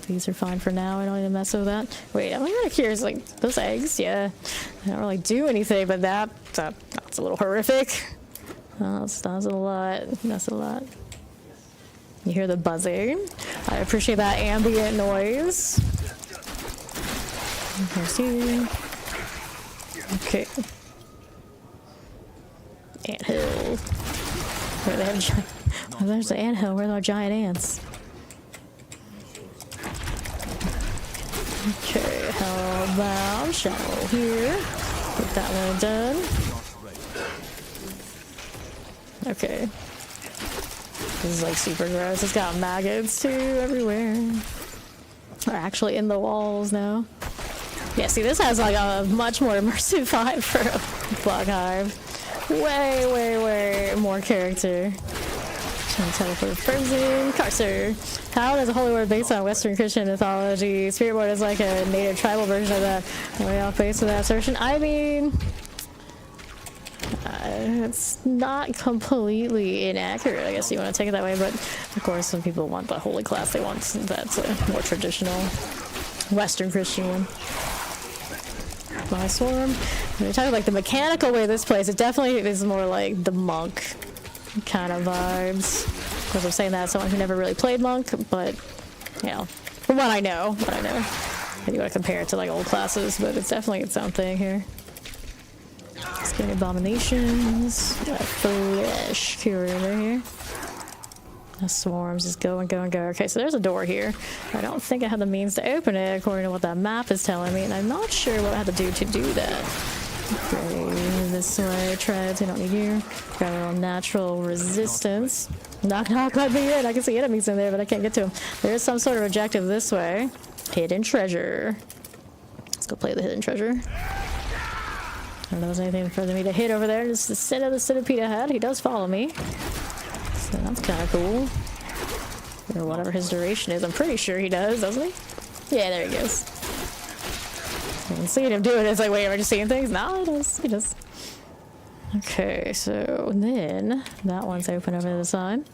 These are fine for now. I don't need to mess with that. Wait, I'm kind of curious. Like those eggs, yeah, they don't really do anything, but that's a little horrific. Oh, that's a lot. That's a lot. You hear the buzzing. I appreciate that ambient noise. Okay. Anthill. Where they have giant... Oh, there's the anthill. Where are our giant ants? Okay, Hellbound. Shadow here. Get that one done. Okay. This is like super gross. It's got maggots too everywhere. Or actually in the walls now. Yeah, see, this has like a much more immersive vibe for a bug hive. Way, way, way more character. Trying to teleport frozen. Carcer. How does a holy word based on Western Christian mythology? Spirit board is like a native tribal version of that. Way off base with that assertion. I mean, it's not completely inaccurate, I guess you want to take it that way, but of course some people want the holy class. They want that more traditional Western Christian one. My Swarm. When you're talking like the mechanical way of this place, it definitely is more like the monk kind of vibes. Of course I'm saying that as someone who never really played monk, but you know, from what I know. Maybe you want to compare it to like old classes, but it's definitely its own thing here. Let's get Abominations. Got Flesh Curator here. The Swarms just go and go and go. Okay, so there's a door here. I don't think I have the means to open it according to what that map is telling me, and I'm not sure what I have to do that. Okay, this way, treads, we don't need you. Got a little natural resistance. Knock knock, let me in. I can see enemies in there, but I can't get to them. There is some sort of objective this way. Hidden treasure. go play the hidden treasure. I don't know if there's anything for me to hit over there. Just instead of the centipede ahead, he does follow me. So that's kind of cool. Or whatever his duration is. I'm pretty sure he does, doesn't he? Yeah, there he goes. I'm seeing him do it. It's like, wait, am I just seeing things? No, he does. He does. Okay, so then that one's open over to the side.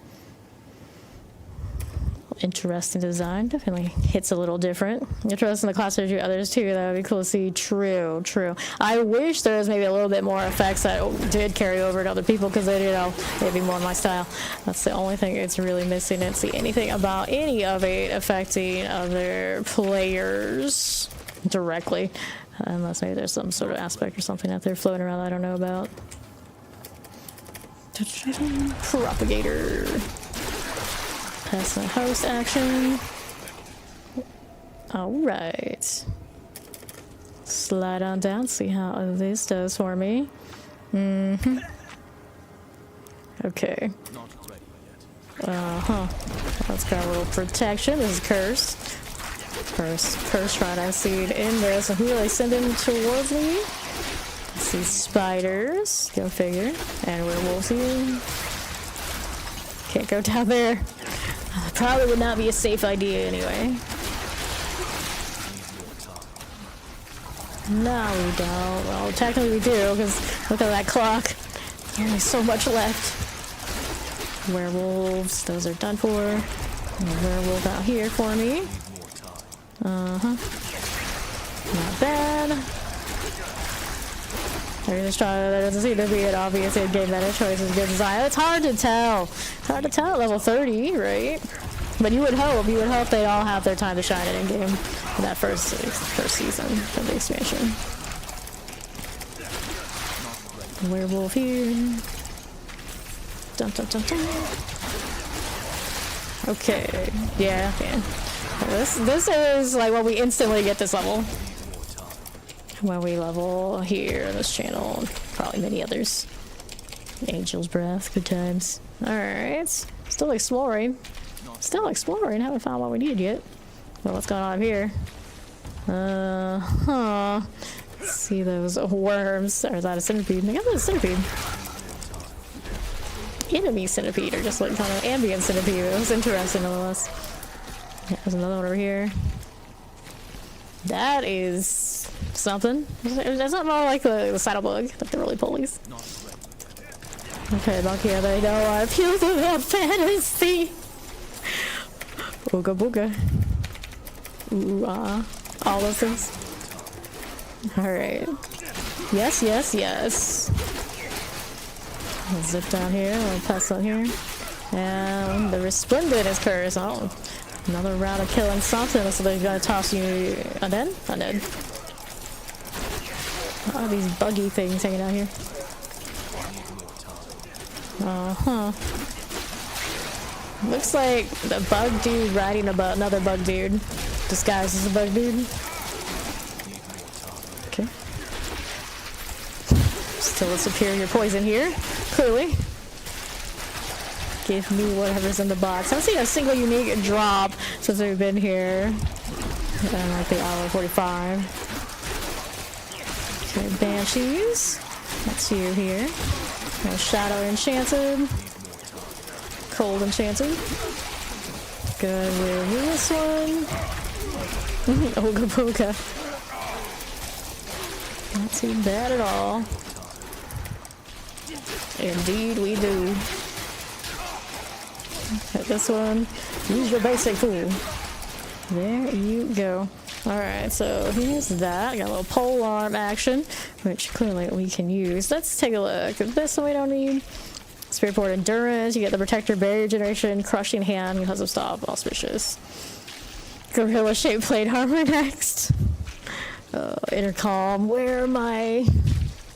Interesting design. Definitely hits a little different. Interesting the class of others too. That would be cool to see. True. I wish there was maybe a little bit more effects that did carry over to other people because they, you know, they'd be more my style. That's the only thing it's really missing. I didn't see anything about any of it affecting other players directly. Unless maybe there's some sort of aspect or something out there floating around I don't know about. Propagator. Pass the host action. Alright. Slide on down, see how this does for me. Okay. Let's got a little protection. This is cursed. First try I see it in there, so who are they sending towards me? I see spiders. Go figure. And werewolves here. Can't go down there. Probably would not be a safe idea anyway. No, we don't. Well, technically we do, because look at that clock. There's only so much left. Werewolves, those are done for. And a werewolf out here for me. Not bad. They're just trying. There doesn't seem to be an obvious in-game meta choice as good design. It's hard to tell. Hard to tell at level 30, right? But you would hope they all have their time to shine in in-game in that first season of the expansion. Werewolf here. Dun dun dun dun. Okay. Yeah. This is like when we instantly get this level. When we level here in this channel, and probably many others. Angel's Breath, good times. Alright, still exploring. Haven't found what we need yet. Well, what's going on here? See those worms. Or is that a centipede? I think that's a centipede. Enemy centipede, or just like kind of ambient centipede. It was interesting nonetheless. Yeah, there's another one over here. That is something. That's not more like the saddle bug, like the roly polies. Okay, Monkey, they know I feel about fantasy. Booga booga. Ooh, all those things. Alright. Yes. I'll zip down here, I'll pass on here. And the Resplendent is cursed. Oh, another round of killing something, so they're gonna toss you undead? Undead. Oh, these buggy things hanging out here. Looks like the bug dude riding about another bug dude. Disguised as a bug dude. Okay. Still a superior poison here, clearly. Give me whatever's in the box. I haven't seen a single unique drop since we've been here. Like the hour 45. Okay, Banshees. That's you here. Shadow Enchanted. Cold Enchanted. Good with this one. Ooga booga. Not too bad at all. Indeed we do. Okay, this one. Use your basic tool. There you go. Alright, so here's that. Got a little pole arm action, which clearly we can use. Let's take a look at this one we don't need. Spirit Board Endurance, you get the Protector Barrier Generation, Crushing Hand, because of Stop, Auspicious. Gorilla Shaped Plate Armor next. Intercom, where are my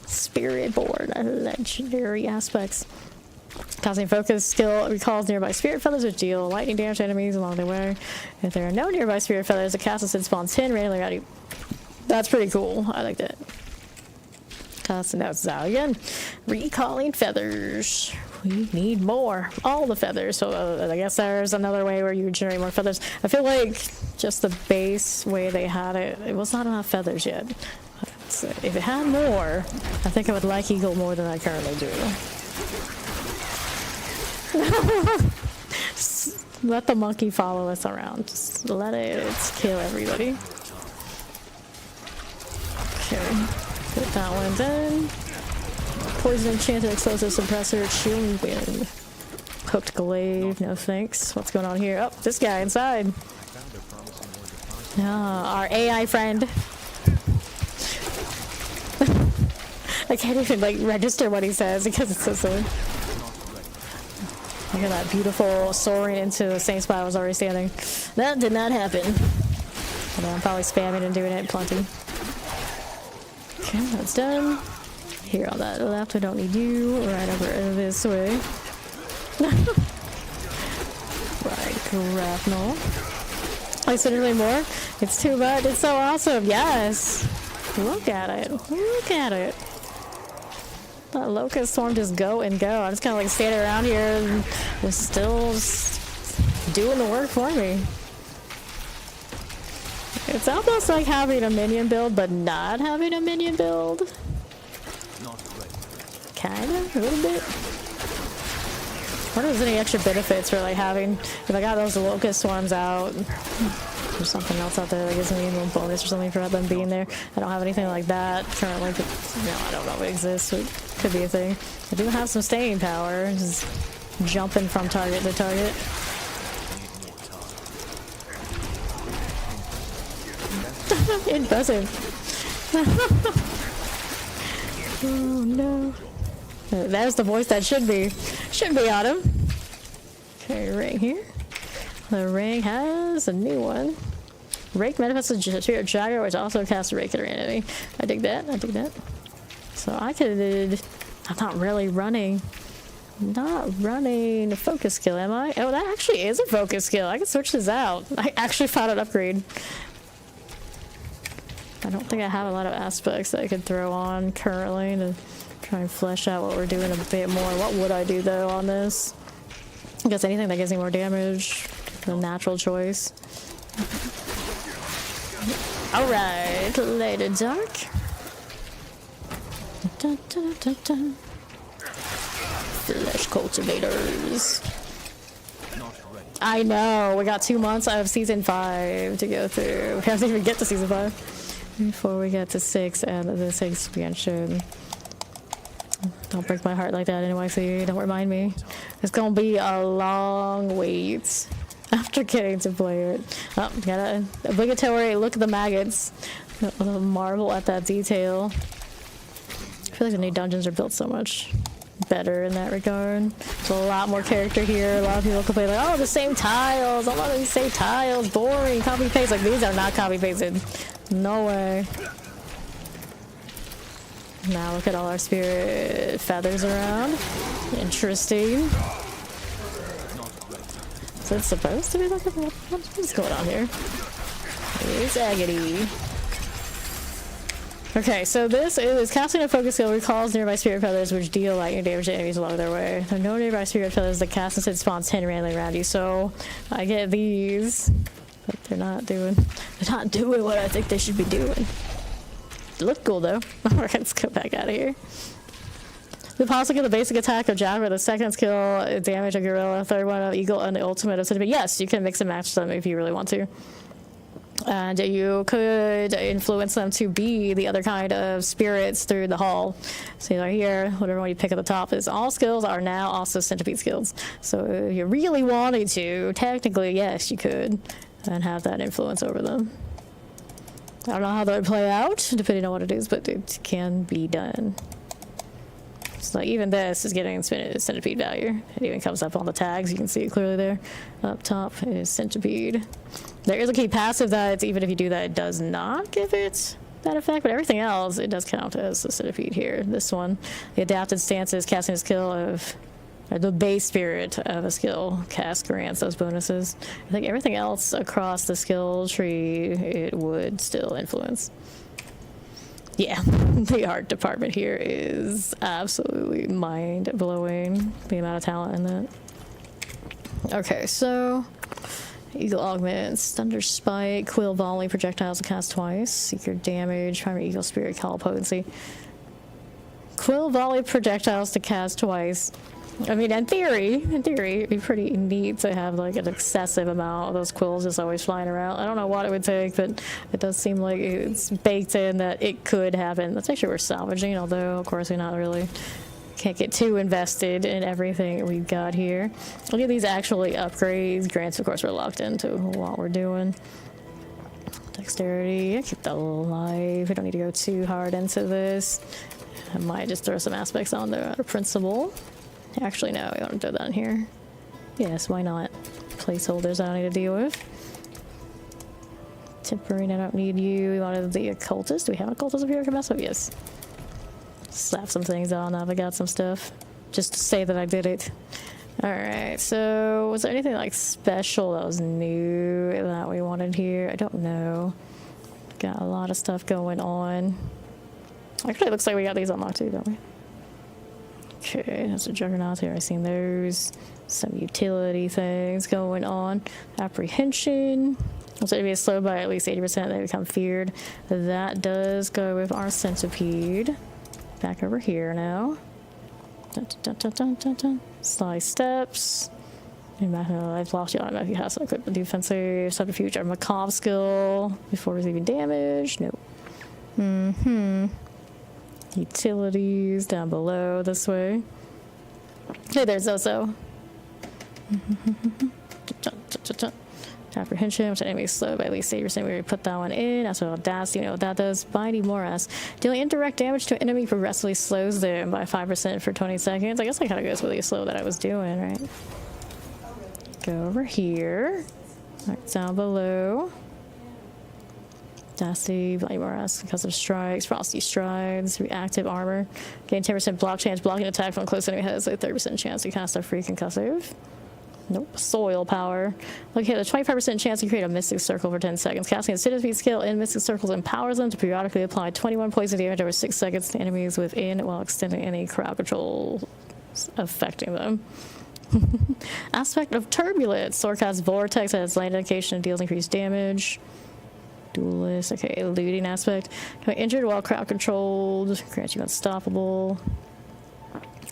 Spirit Board legendary aspects? Causing focus skill recalls nearby spirit feathers which deal lightning damage to enemies along the way. If there are no nearby spirit feathers, the cast instead spawns 10 randomly around you. That's pretty cool. I like that. Cast and now it's out again. Recalling feathers. We need more. All the feathers. So I guess there's another way where you generate more feathers. I feel like just the base way they had it, it was not enough feathers yet. So if it had more, I think I would like Eagle more than I currently do. Let the monkey follow us around. Just let it kill everybody. Okay, put that one in. Poison enchanted explosive suppressor, chilling wind. Hooked glaive, no thanks. What's going on here? Oh, this guy inside. Ah, our AI friend. I can't even like register what he says because it's so silly. Look at that beautiful soaring into the same spot I was already standing. That did not happen. I'm probably spamming and doing it plenty. Okay, that's done. Here on that left, we don't need you. Right over this way. Right, grapnel. Considerably more. It's too much. It's so awesome. Yes. Look at it. Look at it. That locust swarm just go and go. I'm just kind of like standing around here and just still doing the work for me. It's almost like having a minion build, but not having a minion build. Kinda, a little bit. I wonder if there's any extra benefits for like having, if I got those locust swarms out, there's something else out there that gives me a little bonus or something for them being there. I don't have anything like that currently, but no, I don't know if it exists. It could be a thing. I do have some staying power, just jumping from target to target. Impressive. Oh no. There's the voice that should be on him. Okay, right here. The ring has a new one. Rake manifests a spirit jagger, which also casts a rake at an enemy. I dig that. I dig that. So I could. I'm not really running. Not running a focus skill, am I? Oh, that actually is a focus skill. I can switch this out. I actually found an upgrade. I don't think I have a lot of aspects that I could throw on currently to try and flesh out what we're doing a bit more. What would I do though on this? I guess anything that gives me more damage. The natural choice. Alright, later dark. Dun, dun, dun, dun. Flesh cultivators. I know, we got 2 months of season 5 to go through. We haven't even get to season 5 before we get to 6 and this expansion. Don't break my heart like that anyway, so you don't remind me. It's gonna be a long wait after getting to play it. Oh, got an obligatory look at the maggots. Marvel at that detail. I feel like the new dungeons are built so much better in that regard. There's a lot more character here. A lot of people complain like, oh, the same tiles. A lot of these same tiles. Boring. Copy paste. Like, these are not copy pasted. No way. Now look at all our spirit feathers around. Interesting. So it's supposed to be like, what's going on here? It's agony. Okay, so this is casting a focus skill recalls nearby spirit feathers which deal lightning damage to enemies along their way. There are no nearby spirit feathers that cast instead spawn 10 randomly around you. So I get these, but they're not doing what I think they should be doing. They look cool though. Alright, let's go back out of here. The possible skill, the basic attack of Jaguar, the second skill, damage of Gorilla, third one of Eagle, and the ultimate of Centipede. Yes, you can mix and match them if you really want to. And you could influence them to be the other kind of spirits through the hall. So right here, whatever one you pick at the top is all skills are now also Centipede skills. So if you really wanted to, technically, yes, you could, and have that influence over them. I don't know how that would play out, depending on what it is, but it can be done. So even this is getting centipede value. It even comes up on the tags. You can see it clearly there. Up top is centipede. There is a key passive that even if you do that, it does not give it that effect, but everything else, it does count as the centipede here. This one, the adapted stance is casting a skill of, or the base spirit of a skill cast grants those bonuses. I think everything else across the skill tree, it would still influence. Yeah, the art department here is absolutely mind-blowing, the amount of talent in that. Okay, so Eagle Augments, Thunder Spike, Quill Volley, projectiles to cast twice, Secret Damage, Primary Eagle Spirit, Call Potency. Quill Volley projectiles to cast twice. I mean, in theory, it'd be pretty neat to have like an excessive amount of those quills just always flying around. I don't know what it would take, but it does seem like it's baked in that it could happen. Let's make sure we're salvaging, although of course we're not really, can't get too invested in everything we've got here. Look at these actually upgrades. Grants, of course, we're locked into what we're doing. Dexterity, keep that alive. We don't need to go too hard into this. I might just throw some aspects on the principal. Actually, no, we want to throw that in here. Yes, why not? Placeholders I don't need to deal with. Temporary, I don't need you. We wanted the occultist. Do we have occultist up here? Can mess with? Yes. Slap some things on. I've got some stuff. Just to say that I did it. Alright, so was there anything like special that was new that we wanted here? I don't know. Got a lot of stuff going on. Actually, it looks like we got these unlocked too, don't we? Okay, that's a Juggernaut here. I've seen those. Some utility things going on. Apprehension. So to be slowed by at least 80%, they become feared. That does go with our Centipede. Back over here now. Dun, dun, dun, dun, dun, dun. Sly steps. I've lost you. I don't know if you have some equipment defensive. Subterfuge or Macabre skill before receiving damage. Nope. Utilities down below this way. Hey, there's Zozo. Apprehension, which enemy slow by at least 80%. We already put that one in. That's what Audacity, you know what that does. Binding Morass. Dealing indirect damage to an enemy progressively slows them by 5% for 20 seconds. I guess that kind of goes with the slow that I was doing, right? Go over here. Right down below. Audacity, Binding Morass, Concussive Strikes, Frosty Strides, Reactive Armor. Gain 10% block chance, blocking attack from close enemy has a 30% chance to cast a free concussive. Nope. Soil power. Okay, the 25% chance to create a Mystic Circle for 10 seconds. Casting a Centipede skill in Mystic Circles empowers them to periodically apply 21 poison damage over 6 seconds to enemies within while extending any crowd control affecting them. Aspect of Turbulence. Swordcast Vortex has land indication and deals increased damage. Duelist. Okay, Looting aspect. Injured while crowd controlled. Grants you unstoppable.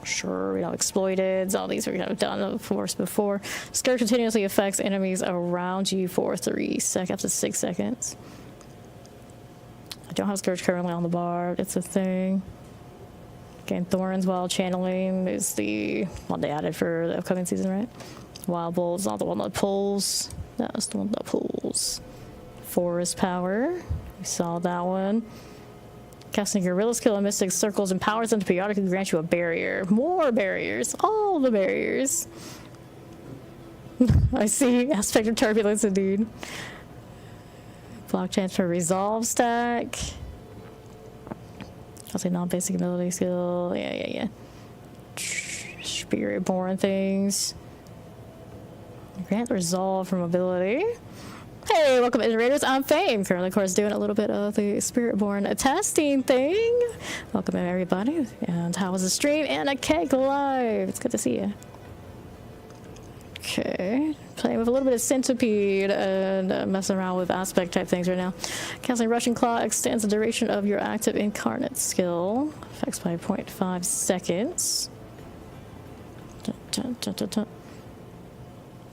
Sure, we don't exploited. All these we have done, of course, before. Scourge continuously affects enemies around you for 3 seconds, up to 6 seconds. I don't have Scourge currently on the bar. It's a thing. Gain Thorns while channeling is the one they added for the upcoming season, right? Wild Bolt is not the one that pulls. That was the one that pulls. Forest Power. We saw that one. Casting Gorilla skill in Mystic Circles empowers them to periodically grant you a barrier. More barriers. All the barriers. I see. Aspect of Turbulence, indeed. Block chance for Resolve stack. I'll say non-basic ability skill. Yeah. Spirit-born things. Grant Resolve from ability. Hey, welcome to Raiders. I'm Fame. Currently, of course, doing a little bit of the Spirit-born testing thing. Welcome, everybody. And how was the stream? And a Keg Live. It's good to see you. Okay. Playing with a little bit of Centipede and messing around with aspect type things right now. Casting Rushing Claw extends the duration of your active incarnate skill. Affects by 0.5 seconds.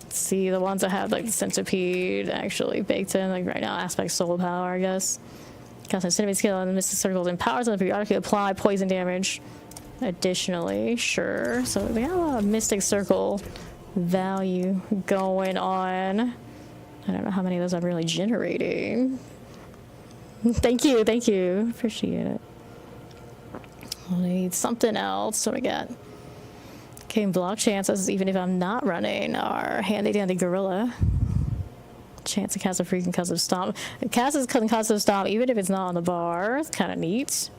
See the ones that have like the Centipede actually baked in, like right now, aspect soul power, I guess. Casting Centipede skill in the Mystic Circles empowers them to periodically apply poison damage. Additionally, sure. So they have a lot of Mystic Circle value going on. I don't know how many of those I'm really generating. Thank you. Appreciate it. I'll need something else. What we got? Okay, block chances, even if I'm not running, are handy dandy Gorilla. Chance to cast a free concussive stomp. It casts a concussive stomp even if it's not on the bar. It's kind of neat.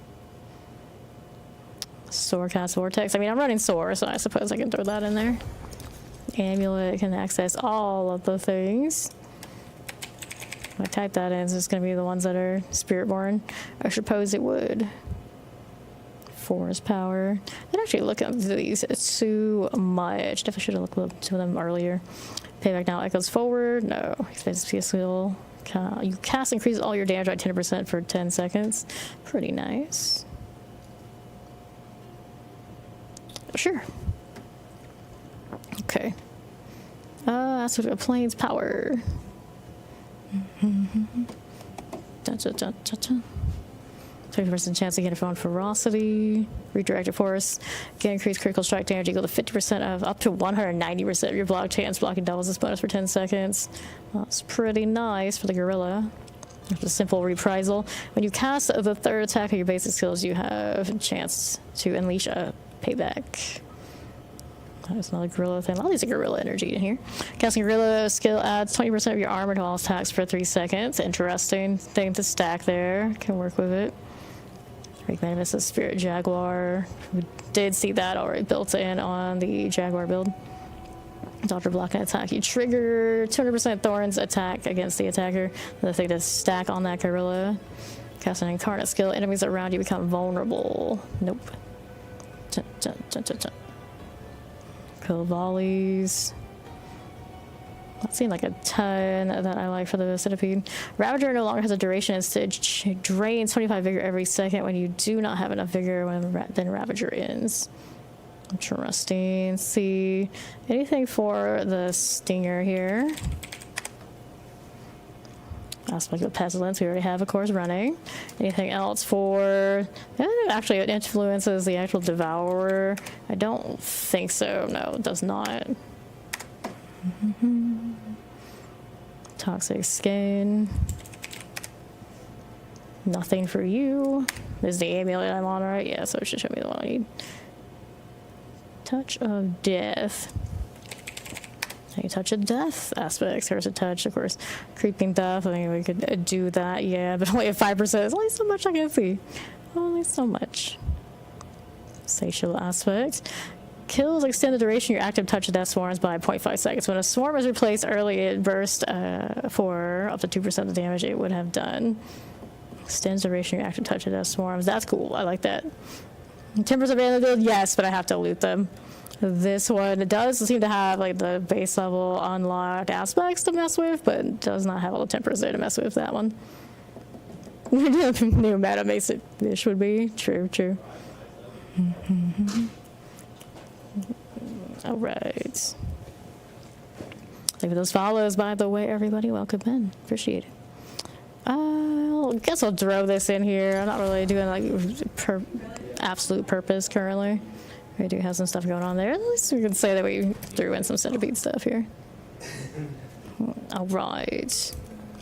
Swordcast Vortex. I mean, I'm running Sword, so I suppose I can throw that in there. Amulet can access all of the things. If I type that in, it's just going to be the ones that are Spiritborn. I suppose it would. Force power. I didn't actually look at these too much. Definitely should have looked to them earlier. Payback now echoes forward. No. Expensive skill. You cast increases all your damage by 10% for 10 seconds. Pretty nice. Sure. Okay. That's what a plane's power. 30% chance to get a phone ferocity. Redirected force. Get increased critical strike damage equal to 50% of up to 190% of your block chance. Blocking doubles this bonus for 10 seconds. That's pretty nice for the gorilla. It's a simple reprisal. When you cast the third attack of your basic skills, you have a chance to unleash a payback. There's another gorilla thing. All these are gorilla energy in here. Casting gorilla skill adds 20% of your armor to all attacks for 3 seconds. Interesting thing to stack there. Can work with it. Make Magnificent Spirit Jaguar. We did see that already built in on the Jaguar build. Doctor block an attack. You trigger 200% Thorns attack against the attacker. The thing to stack on that gorilla. Cast an incarnate skill. Enemies around you become vulnerable. Nope. Kill volleys. That seemed like a ton that I like for the Centipede. Ravager no longer has a duration. Instead, drains 25 vigor every second. When you do not have enough vigor, then Ravager ends. Interesting. See anything for the Stinger here? Aspect of Pestilence we already have, of course, running. Anything else for... Actually, it influences the actual Devourer. I don't think so. No, it does not. Toxic Skin. Nothing for you. This is the amulet I'm on, right? Yeah, so it should show me the one I need. Touch of Death. Any touch of death aspects. Here's a touch, of course. Creeping death. I mean, we could do that, yeah, but only at 5%. There's only so much I can see. Only so much. Satial aspect. Kills extend the duration of your active touch of death swarms by 0.5 seconds. When a swarm is replaced early, it bursts for up to 2% of the damage it would have done. Extends the duration of your active touch of death swarms. That's cool. I like that. Timbers available, yes, but I have to loot them. This one, it does seem to have like the base level unlocked aspects to mess with, but it does not have all the tempers there to mess with that one. New meta makes it this would be. True, true. All right. Thank you for those follows, by the way, everybody. Welcome in. Appreciate it. I guess I'll throw this in here. I'm not really doing like absolute purpose currently. We do have some stuff going on there. At least we can say that we threw in some Centipede stuff here. All right.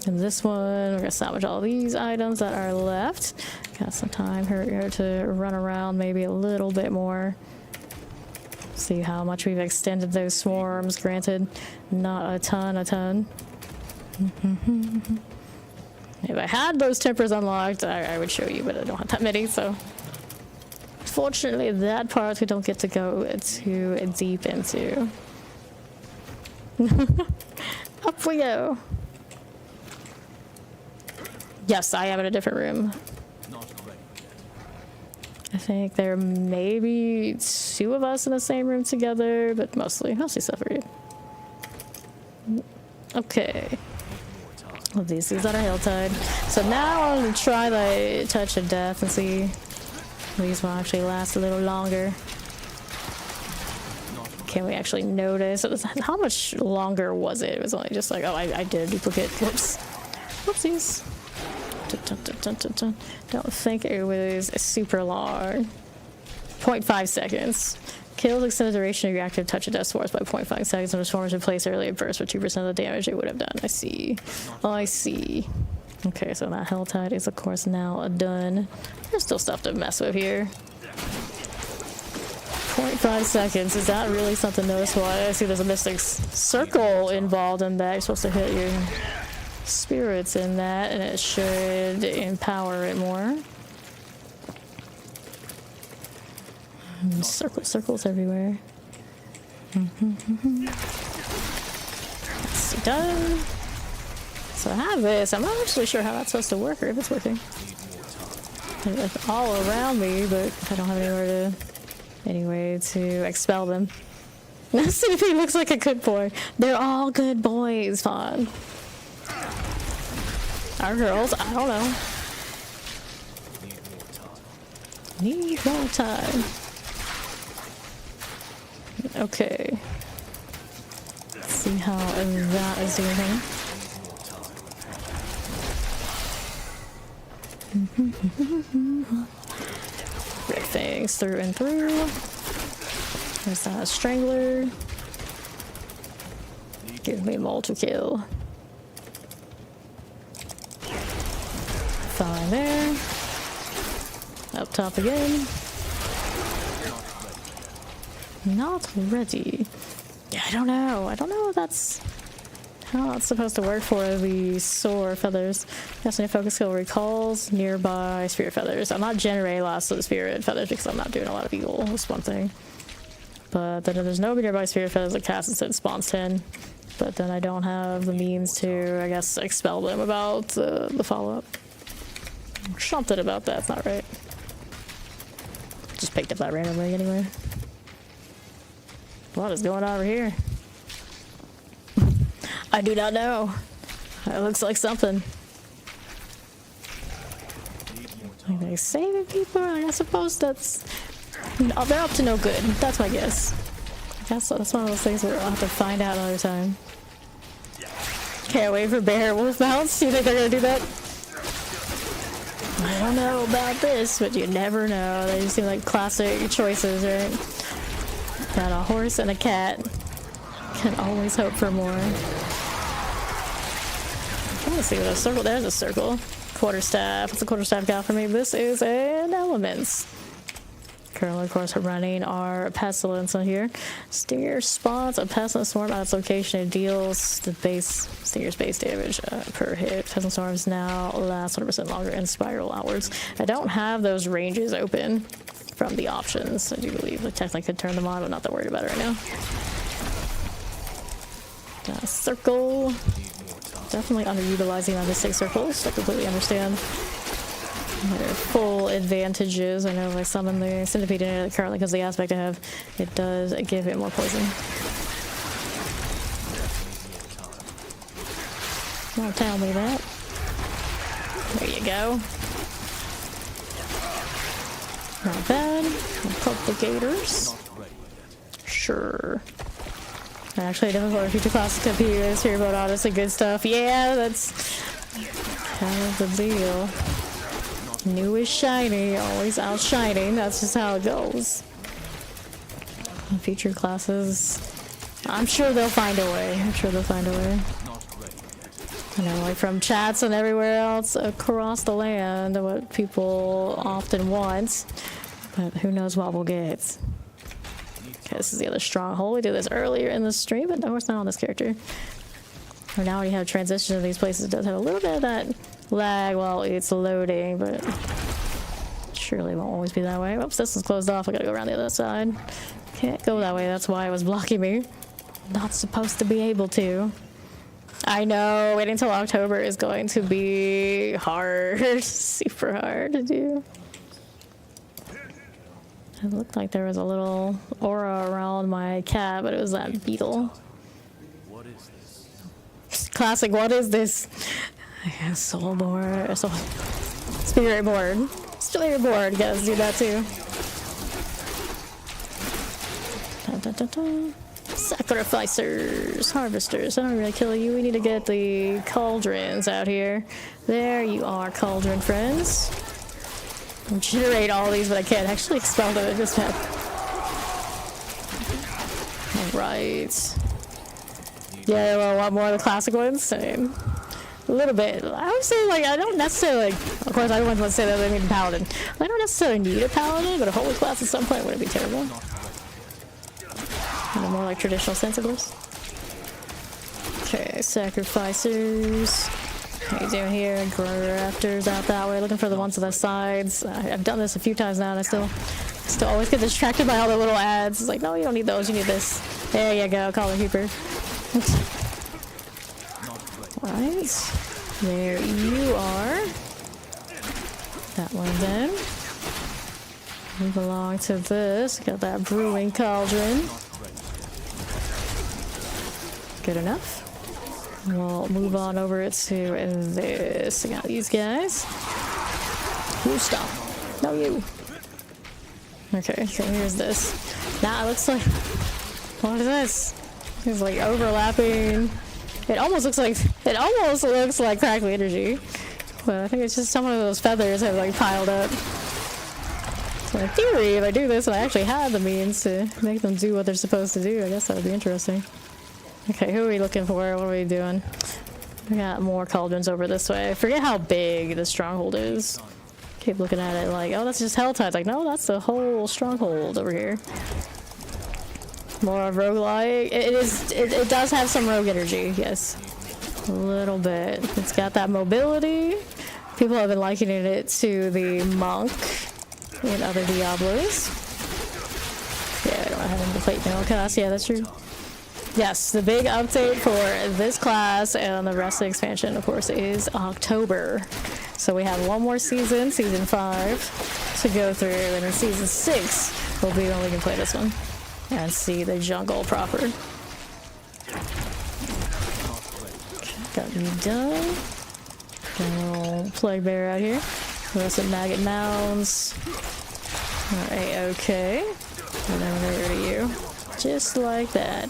And this one, we're going to salvage all these items that are left. Got some time here to run around maybe a little bit more. See how much we've extended those swarms. Granted, not a ton. If I had those tempers unlocked, I would show you, but I don't have that many, so... Fortunately, that part we don't get to go too deep into. Up we go. Yes, I am in a different room. I think there may be 2 of us in the same room together, but mostly separated. Okay. Well, these that are Helltide. So now I'm going to try the Touch of Death and see if these will actually last a little longer. Can we actually notice? How much longer was it? It was only just like, oh, I did a duplicate. Whoops. Whoopsies. Don't think it was super long. 0.5 seconds. Kills extend the duration of your active touch of death swords by 0.5 seconds when the swarm is replaced early at burst for 2% of the damage it would have done. I see. I see. Okay, so that Helltide is of course now done. There's still stuff to mess with here. 0.5 seconds. Is that really something noticeable? I see there's a mystic circle involved in that. You're supposed to hit your spirits in that, and it should empower it more. Circles everywhere. That's done. So I have this. I'm not actually sure how that's supposed to work or if it's working. It's all around me, but I don't have anywhere to expel them. Let's see if he looks like a good boy. They're all good boys, Fawn. Our girls, I don't know. Need more time. Okay. Let's see how that is doing. Break things through and through. There's that strangler. Give me multi-kill. Fine there. Up top again. Not ready. Yeah, I don't know. I don't know if that's how it's supposed to work for the soar feathers. Destiny focus skill recalls nearby spirit feathers. I'm not generating lots of the spirit feathers because I'm not doing a lot of evil. That's one thing. But then if there's no nearby spirit feathers, it casts it spawns 10. But then I don't have the means to, I guess, expel them about the follow-up. Something about that's not right. Just picked up that randomly anyway. What is going on over here? I do not know. It looks like something. Are they saving people? I suppose that's... No, they're up to no good. That's my guess. I guess that's one of those things we'll have to find out another time. Can't wait for bear wolf mounts. You think they're gonna do that? I don't know about this, but you never know. They just seem like classic choices, right? Got a horse and a cat. Can always hope for more. I want to see what a circle. There's a circle. Quarterstaff. What's a quarterstaff got for me? This is an elements. Currently, of course, we're running our pestilence on here. Stinger spawns a pestilence swarm at its location. It deals the base stinger's base damage per hit. Pestilence swarms now last 100% longer and spiral outwards. I don't have those ranges open from the options. I do believe I technically could turn them on, but not that worried about it right now. Circle. Definitely underutilizing on the 6 circles. I completely understand their full advantages. I know if I summon the centipede in it currently because the aspect I have, it does give it more poison. Don't tell me that. There you go. Not bad. Complicators. Sure. Actually, difficult future classic computers here, but honestly, good stuff. Yeah, that's kind of the deal. New is shiny, always outshining. That's just how it goes. Future classes, I'm sure they'll find a way. I'm sure they'll find a way. I know, like from chats and everywhere else across the land, what people often want, but who knows what we'll get. Okay, this is the other stronghold. We did this earlier in the stream, but no, it's not on this character. Or now we have transition to these places. It does have a little bit of that lag while it's loading, but surely it won't always be that way. Oops, this is closed off. I gotta go around the other side. Can't go that way. That's why it was blocking me. Not supposed to be able to. I know, waiting until October is going to be hard. Super hard to do. It looked like there was a little aura around my cat, but it was that beetle.
What is this?
Classic, what is this? Soul board, spirit board. Spirit board, guys, do that too. Dun, dun, dun, dun. Sacrificers, harvesters. I don't really kill you. We need to get the cauldrons out here. There you are, cauldron friends. Generate all these, but I can't actually expel them at this map. Alright. Yeah, well, want more of the classic ones? Same. A little bit. I would say, like, I don't necessarily, like, of course, everyone wants to say that they need a paladin. I don't necessarily need a paladin, but a holy class at some point wouldn't be terrible. And more like traditional sensibles. Okay, sacrificers. What are you doing here? Grafters out that way, looking for the ones to the sides. I've done this a few times now, and I still always get distracted by all the little ads. It's like, no, you don't need those, you need this. There you go, Collar Keeper. Alright. There you are. That one then. Move along to this. Got that brewing cauldron. Good enough. We'll move on over to this. I got these guys. You stop. No, you. Okay, so here's this. Now it looks like. What is this? It's like overlapping. It almost looks like crackly energy, but I think it's just some of those feathers have like piled up. So in theory, if I do this and I actually had the means to make them do what they're supposed to do, I guess that would be interesting. Okay, who are we looking for? What are we doing? We got more cauldrons over this way. I forget how big the stronghold is. Keep looking at it like, oh, that's just Helltide. Like, no, that's the whole stronghold over here. More of roguelike. It does have some rogue energy, yes. A little bit. It's got that mobility. People have been likening it to the monk in other Diablos. Yeah, I don't have any plate mail cast. Yeah, that's true. Yes, the big update for this class and the rest of the expansion, of course, is October. So we have one more season, season 5, to go through, and then season 6 will be when we can play this one and see the jungle proper. Got you done. Got a little plague bear out here. The rest of maggot mounds. Alright, okay. And over to you. Just like that.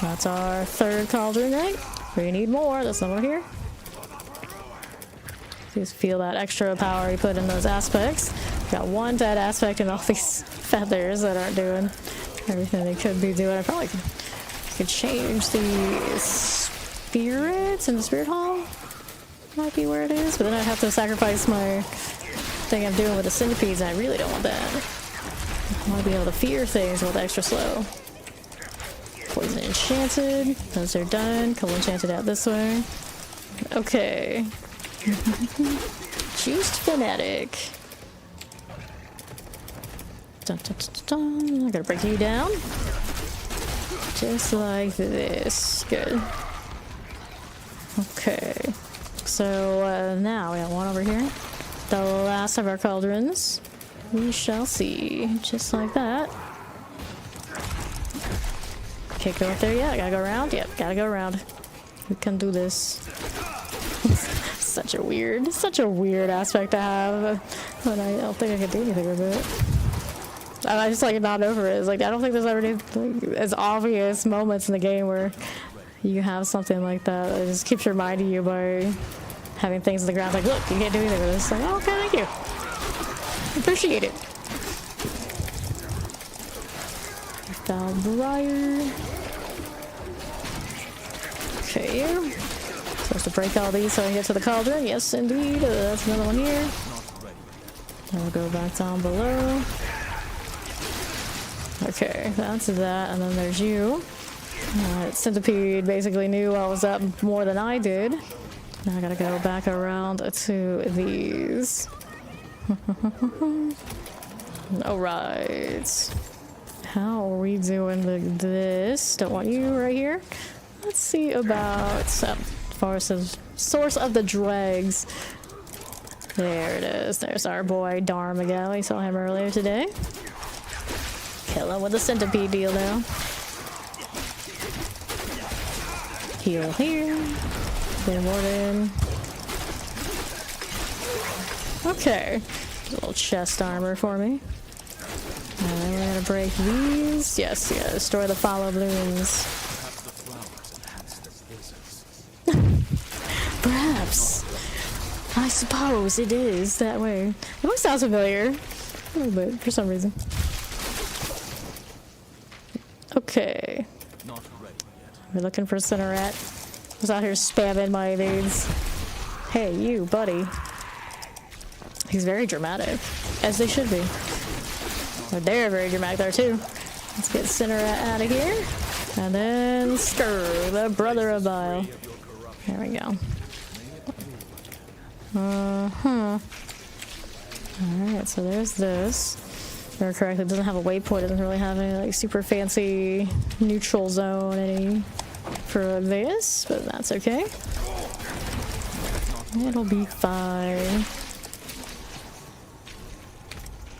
That's our third cauldron, right? We need more. That's not over here. Just feel that extra power you put in those aspects. Got one dead aspect and all these feathers that aren't doing everything they could be doing. I probably could change the spirits in the spirit hall. Might be where it is, but then I'd have to sacrifice my thing I'm doing with the centipedes, and I really don't want that. I want to be able to fear things with extra slow. Poison enchanted. Those are done. Couple enchanted out this way. Okay. Juiced fanatic. Dun, dun, dun, dun. I'm gonna break you down. Just like this. Good. Okay. So now we got one over here. The last of our cauldrons. We shall see. Just like that. Can't go up there yet. I gotta go around. Yep, gotta go around. We can do this. Such a weird aspect to have, but I don't think I can do anything with it. I just like not over it. It's like I don't think there's ever any like, as obvious moments in the game where you have something like that. It just keeps reminding you by having things on the ground. Like, look, you can't do anything with this. Like, oh, okay, thank you. Appreciate it. Foulbriar. Okay. Supposed to break all these so I can get to the cauldron. Yes, indeed. That's another one here. I'll go back down below. Okay, that's that. And then there's you. Centipede basically knew I was up more than I did. Now I gotta go back around to these. Alright. How are we doing this? Don't want you right here. Let's see about source of the dregs. There it is. There's our boy Darmagel. We saw him earlier today. Kill him with a centipede deal now. Heal here. Then Warden. Okay. A little chest armor for me. And we're gonna break these. Yes, yeah. Destroy the follow blooms. Perhaps. I suppose it is that way. It always sounds familiar. A little bit, for some reason. Okay. We're looking for Cinerat. I was out here spamming my evades. Hey, you, buddy. He's very dramatic. As they should be. But they're very dramatic there, too. Let's get Cinerat out of here. And then Skur, the brother of Bile. There we go. Alright, so there's this. If I remember correctly, it doesn't have a waypoint. It doesn't really have any like super fancy neutral zone any for this, but that's okay. It'll be fine.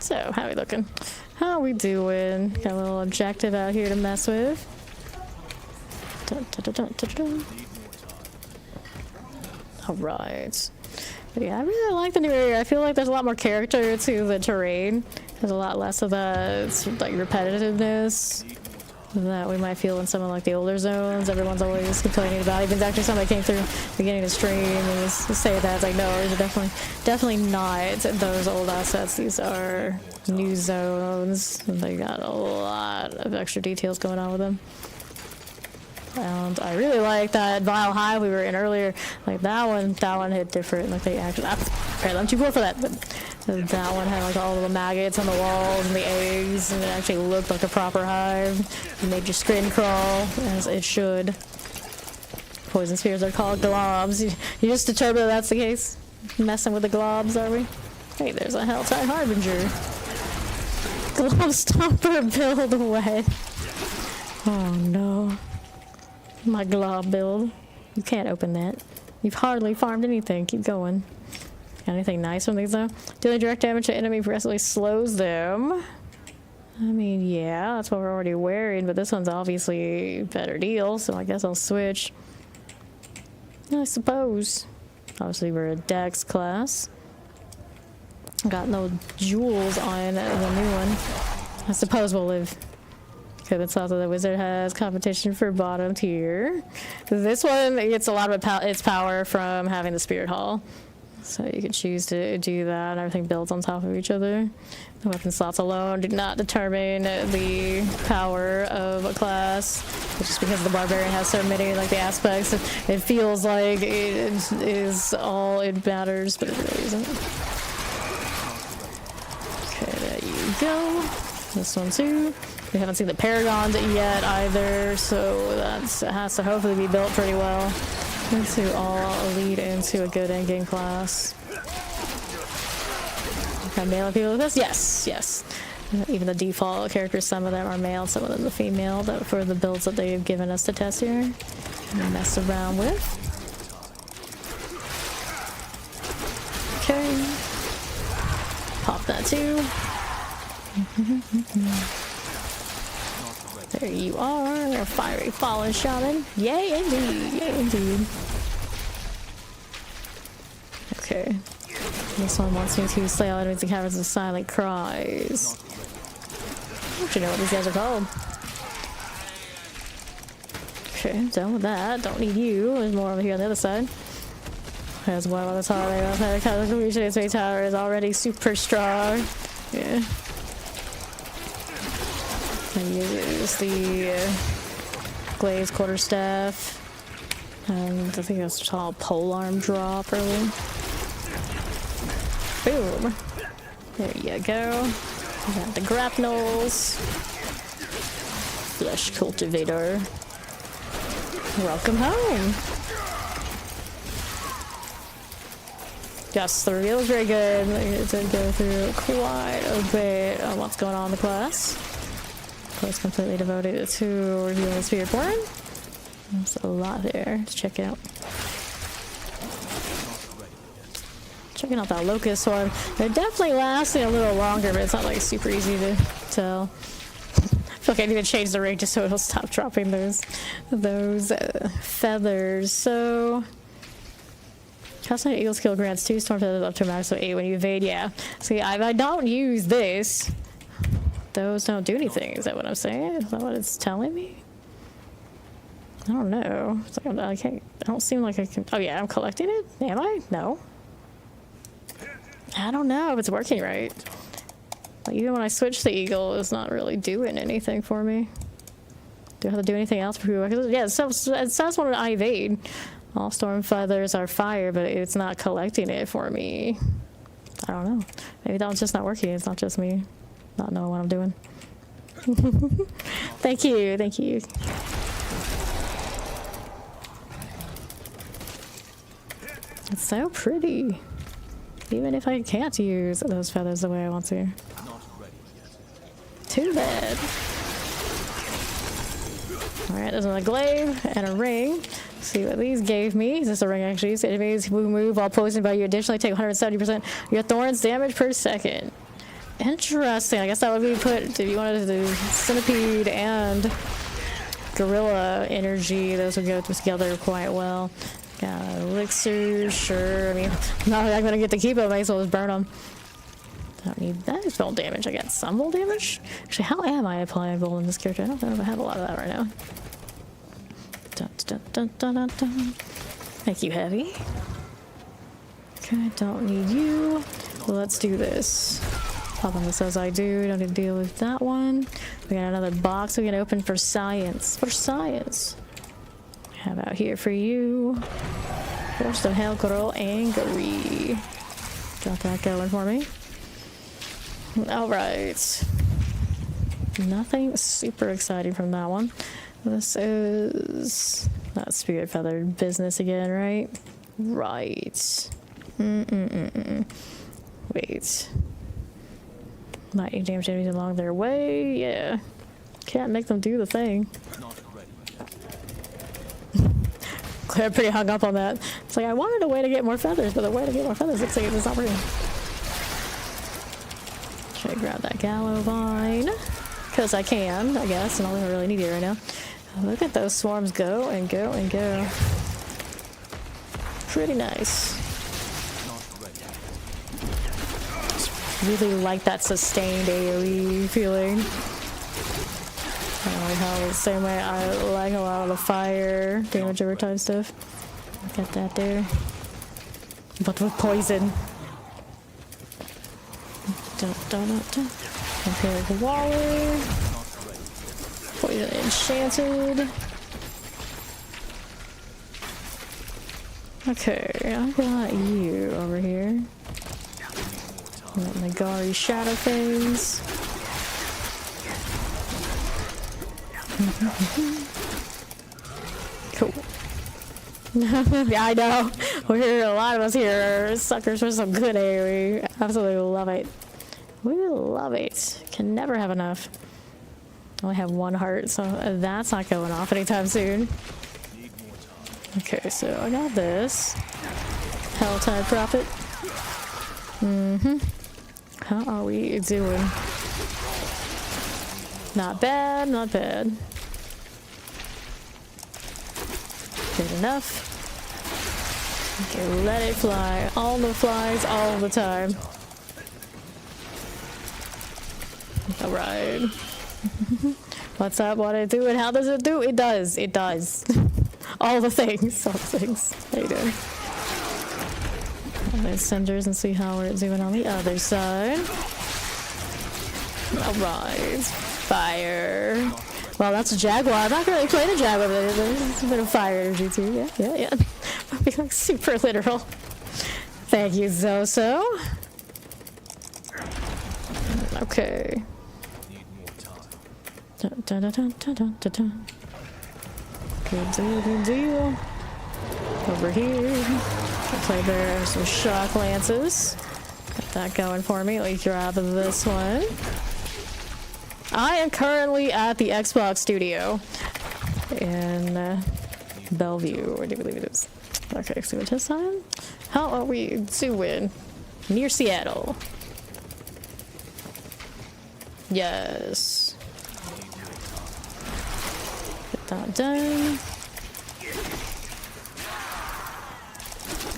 So, how we looking? How we doing? Got a little objective out here to mess with. Dun, dun, dun, dun, dun, dun. All right. But yeah, I really like the new area. I feel like there's a lot more character to the terrain. There's a lot less of that like repetitiveness that we might feel in some of like the older zones. Everyone's always complaining about. Even actually somebody came through beginning to stream and was say that. It's like, no, these are definitely not those old assets. These are new zones. They got a lot of extra details going on with them. And I really like that Vile Hive we were in earlier. Like that one hit different. Like they actually, apparently I'm too poor for that. But that one had like all the maggots on the walls and the eggs, and it actually looked like a proper hive. It made your skin crawl as it should. Poison spheres are called globs. You just determined that's the case. Messing with the globs, are we? Hey, there's a Helltide Harbinger. Glob Stomper build away. Oh no. My glob build. You can't open that. You've hardly farmed anything. Keep going. Got anything nice from these though? Dealing direct damage to enemy progressively slows them. I mean, yeah, that's what we're already wearing, but this one's obviously a better deal, so I guess I'll switch. I suppose. Obviously, we're a Dex class. Got no jewels on the new one. I suppose we'll live. Because it's also the wizard has competition for bottom tier. This one gets a lot of its power from having the spirit hall. So you can choose to do that, and everything builds on top of each other. The weapon slots alone do not determine the power of a class. It's just because the barbarian has so many like the aspects, it feels like it is all it matters, but it really isn't. Okay, there you go. This one too. We haven't seen the Paragons yet either, so that has to hopefully be built pretty well to all lead into a good endgame class. Can I male people with this? Yes, yes. Even the default characters, some of them are male, some of them are female, but for the builds that they've given us to test here and mess around with. Okay. Pop that too. There you are, a fiery fallen shaman. Yay indeed, yay indeed. Okay. This one wants me to slay all enemies and caverns with silent cries. I don't know what these guys are called. Okay, done with that. Don't need you. There's more over here on the other side. There's one on the top right. The conclusion is tower is already super strong. Yeah. I use the Glaive Quarterstaff, and I think it's called Polearm drop early. Boom! There you go. We got the grapnels. Flesh Cultivator. Welcome home! Yes, the reveal is very good. It did go through quite a bit of what's going on in the class. Of course, completely devoted to reviewing the Spirit Born. There's a lot there to check out. Checking out that Locust Swarm. They're definitely lasting a little longer, but it's not like super easy to tell. I feel like I need to change the rate just so it'll stop dropping those feathers. So, Cosmic Eagle skill grants 2 storm feathers up to a max of 8 when you evade. Yeah. See, if I don't use this, those don't do anything. Is that what I'm saying? Is that what it's telling me? I don't know. It's like I don't seem like I can. Oh yeah, I'm collecting it. Am I? No. I don't know if it's working right. Like even when I switch the eagle, it's not really doing anything for me. Do I have to do anything else for people? Yeah, it says when I evade. All storm feathers are fire, but it's not collecting it for me. I don't know. Maybe that one's just not working. It's not just me not knowing what I'm doing. Thank you. Thank you. It's so pretty. Even if I can't use those feathers the way I want to. Too bad. Alright, there's another glaive and a ring. See what these gave me. Is this a ring actually? Enemies who move while poisoned by you additionally take 170% your thorns damage per second. Interesting. I guess that would be put if you wanted to do centipede and gorilla energy. Those would go together quite well. Got elixir, sure. I mean, not that I'm gonna get to keep them. I might as well just burn them. Don't need that. Spell damage. I got some volt damage. Actually, how am I applying volt in this character? I don't know if I have a lot of that right now. Dun, dun, dun, dun, dun, dun. Thank you, Heavy. Okay, don't need you. Let's do this. Pop on this as I do. Don't need to deal with that one. We got another box we can open for science. For science. How about here for you? Force of Hell, Girl, Angry. Got that going for me. Alright. Nothing super exciting from that one. This is that spirit feathered business again, right? Right. Wait. Lightning damage enemies along their way? Yeah. Can't make them do the thing.
Not ready.
Claire pretty hung up on that. It's like, I wanted a way to get more feathers, but the way to get more feathers looks like it's not working. Should I grab that Gallow Vine? Because I can, I guess, and I don't really need it right now. Look at those swarms go and go and go. Pretty nice.
Not ready.
Really like that sustained AoE feeling. I like how the same way I like a lot of the fire damage over time stuff. Got that there. But with poison. Dun, dun, dun, dun. Imperial Waller. Poison Enchanted. Okay, I got you over here. Nagari Shadow Phase. Cool. Yeah, I know. We're a lot of us here are suckers for some good AoE. Absolutely love it. We love it. Can never have enough. I only have one heart, so that's not going off anytime soon. Okay, so I got this. Helltide Prophet. How are we doing? Not bad, not bad. Good enough. Okay, let it fly. All the flies, all the time. Alright. What's up? What it do? And how does it do? It does. It does. All the things. All the things. How you doing? Let's cinders and see how we're doing on the other side. Alright. Fire. Well, that's a Jaguar. I'm not really playing a Jaguar, but there's a bit of fire energy too. Yeah. I'll be like super literal. Thank you, Zoso. Okay. Dun, dun, dun, dun, dun, dun, dun. Good deal, good deal. Over here. I'll play there some shock lances. Got that going for me. Let me grab this one. I am currently at the Xbox studio in Bellevue. Where do we believe it is? Okay, see what this time? How are we doing? Near Seattle. Yes. Get that done.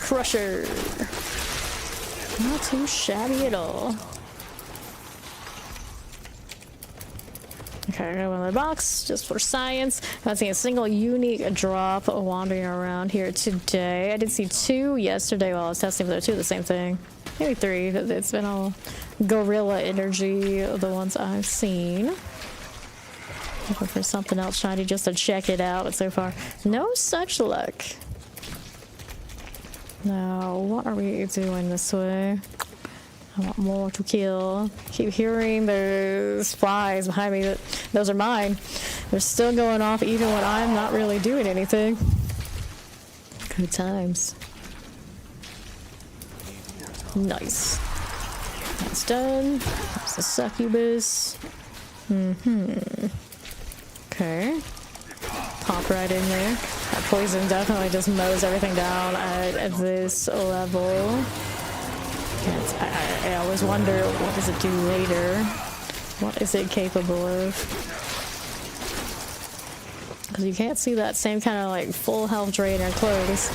Crusher. Not too shabby at all. Okay, I got another box just for science. I'm not seeing a single unique drop wandering around here today. I did see 2 yesterday while I was testing, but they're 2 of the same thing. Maybe 3. It's been all gorilla energy, the ones I've seen. Looking for something else shiny just to check it out, but so far, no such luck. Now, what are we doing this way? I want more to kill. Keep hearing those flies behind me. Those are mine. They're still going off even when I'm not really doing anything. Good times. Nice. That's done. There's the succubus. Okay. Pop right in there. Poison definitely just mows everything down at this level. I always wonder, what does it do later? What is it capable of? Because you can't see that same kind of like full health drainer close.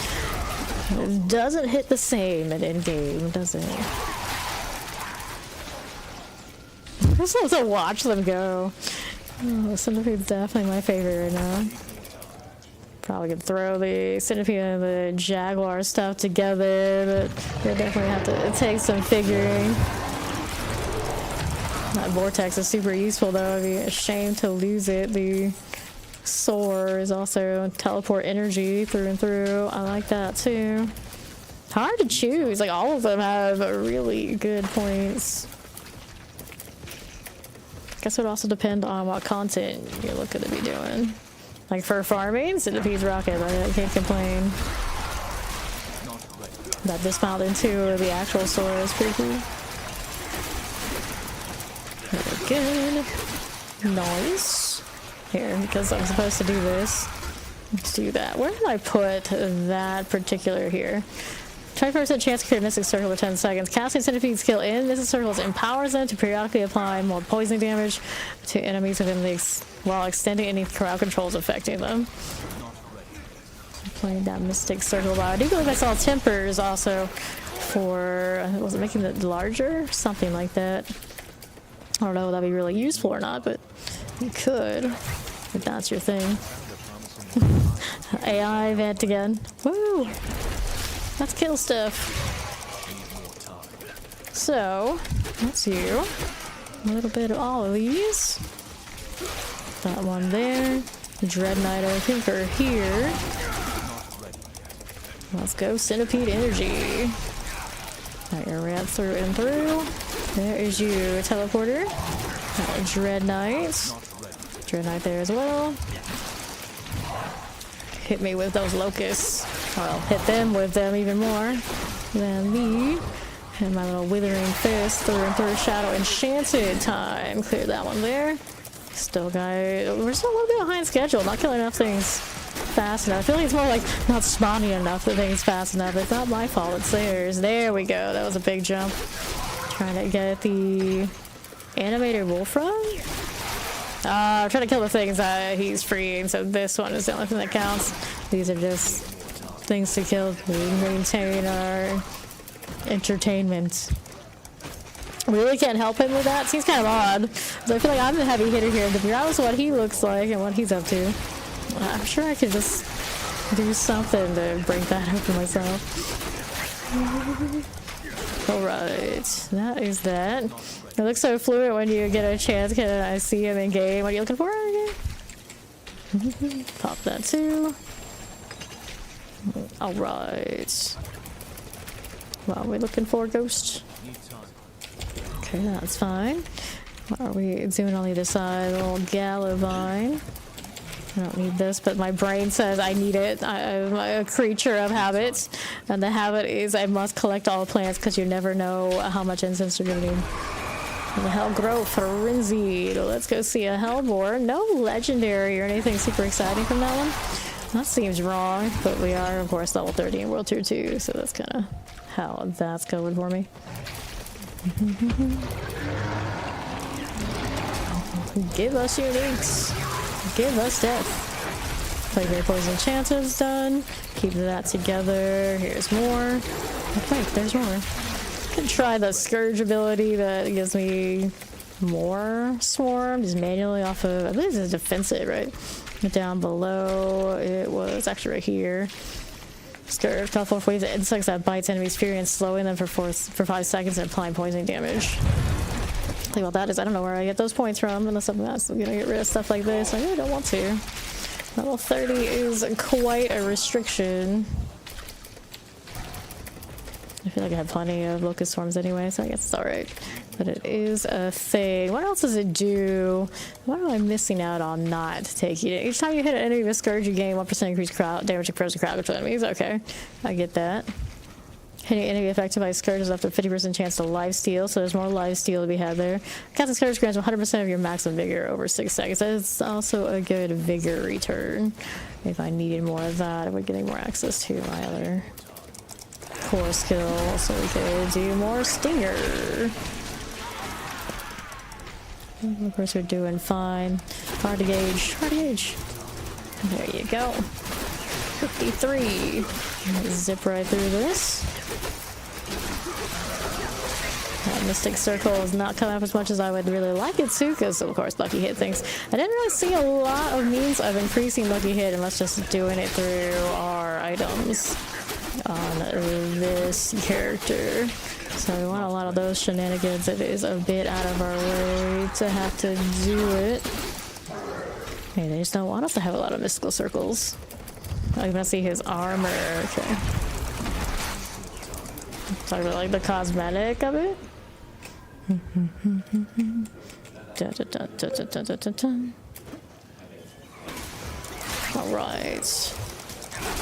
It doesn't hit the same at in-game, does it? I just love to watch them go. Oh, Centipede's definitely my favorite right now. Probably could throw the Centipede and the Jaguar stuff together, but you definitely have to take some figuring. That Vortex is super useful though. It'd be a shame to lose it. The Soar is also teleport energy through and through. I like that too. Hard to choose. Like all of them have really good points. Guess it would also depend on what content you're looking to be doing. Like for farming, Centipede's rocket. I can't complain. That dismount into the actual Soar is pretty cool. Very good. Nice. Here, because I'm supposed to do this. Let's do that. Where did I put that particular here? 20% chance to create a Mystic Circle for 10 seconds. Casting Centipede skill in Mystic Circles empowers them to periodically apply more poison damage to enemies within the while extending any crowd controls affecting them. Playing that Mystic Circle out. I do believe I saw Tempers also for, was it making it larger? Something like that. I don't know if that'd be really useful or not, but you could, if that's your thing. AI event again. Woo! Let's kill stuff. So, let's do a little bit of all of these. That one there. Dread Knight, I think, are here. Let's go Centipede energy. Right, you're right through and through. There is you, teleporter. Dread Knight. Dread Knight there as well. Hit me with those locusts. Or I'll hit them with them even more than me. And my little withering fist through and through. Shadow Enchanted time. Clear that one there. Still got, we're still a little bit behind schedule. Not killing enough things fast enough. I feel like it's more like not spawning enough the things fast enough. It's not my fault, it's theirs. There we go. That was a big jump. Trying to get the animated Wolfram. I'm trying to kill the things that he's freeing, so this one is the only thing that counts. These are just things to kill to maintain our entertainment. We really can't help him with that. Seems kind of odd. So I feel like I'm the heavy hitter here. To be honest, what he looks like and what he's up to, I'm sure I could just do something to break that up for myself. Alright, that is that. It looks so fluid when you get a chance. Can I see him in game? What are you looking for again? Pop that too. Alright. What are we looking for, Ghost? Okay, that's fine. What are we doing on either side? A little Gallivine. I don't need this, but my brain says I need it. I'm a creature of habits, and the habit is I must collect all plants because you never know how much incense you're gonna need. The Hellgrowth, Frenzied. Let's go see a Hellboar. No legendary or anything super exciting from that one. That seems wrong, but we are, of course, level 30 in World Tier 2, so that's kind of how that's going for me. Give us uniques. Give us death. Plague Poison Chances done. Keep that together. Here's more. Wait, there's more. Could try the Scourge ability that gives me more Swarm. Just manually off of, I believe this is defensive, right? Down below, it was actually right here. Scourge, call forth waves of insects that bites enemies' fury and slowing them for 5 seconds and applying poison damage. The thing about that is I don't know where I get those points from unless I'm gonna get rid of stuff like this. I really don't want to. Level 30 is quite a restriction. I feel like I have plenty of Locust Swarms anyway, so I guess it's alright. But it is a thing. What else does it do? What am I missing out on not taking it? Each time you hit an enemy with Scourge, you gain 1% increased crowd damage to frozen crowd control enemies. Okay, I get that. Hitting enemy affected by Scourge is up to 50% chance to lifesteal, so there's more lifesteal to be had there. Casting Scourge grants 100% of your maximum vigor over 6 seconds. That's also a good vigor return. If I needed more of that, we're getting more access to my other core skill, so we could do more Stinger. Of course, we're doing fine. Hard to gauge. Hard to gauge. There you go. 53. Zip right through this. That Mystic Circle is not coming up as much as I would really like it to, because of course Lucky Hit things. I didn't really see a lot of means of increasing Lucky Hit unless just doing it through our items on this character. So we want a lot of those shenanigans. It is a bit out of our way to have to do it. Hey, they just don't want us to have a lot of mystical circles. I can see his armor. Okay. Talk about like the cosmetic of it. Alright.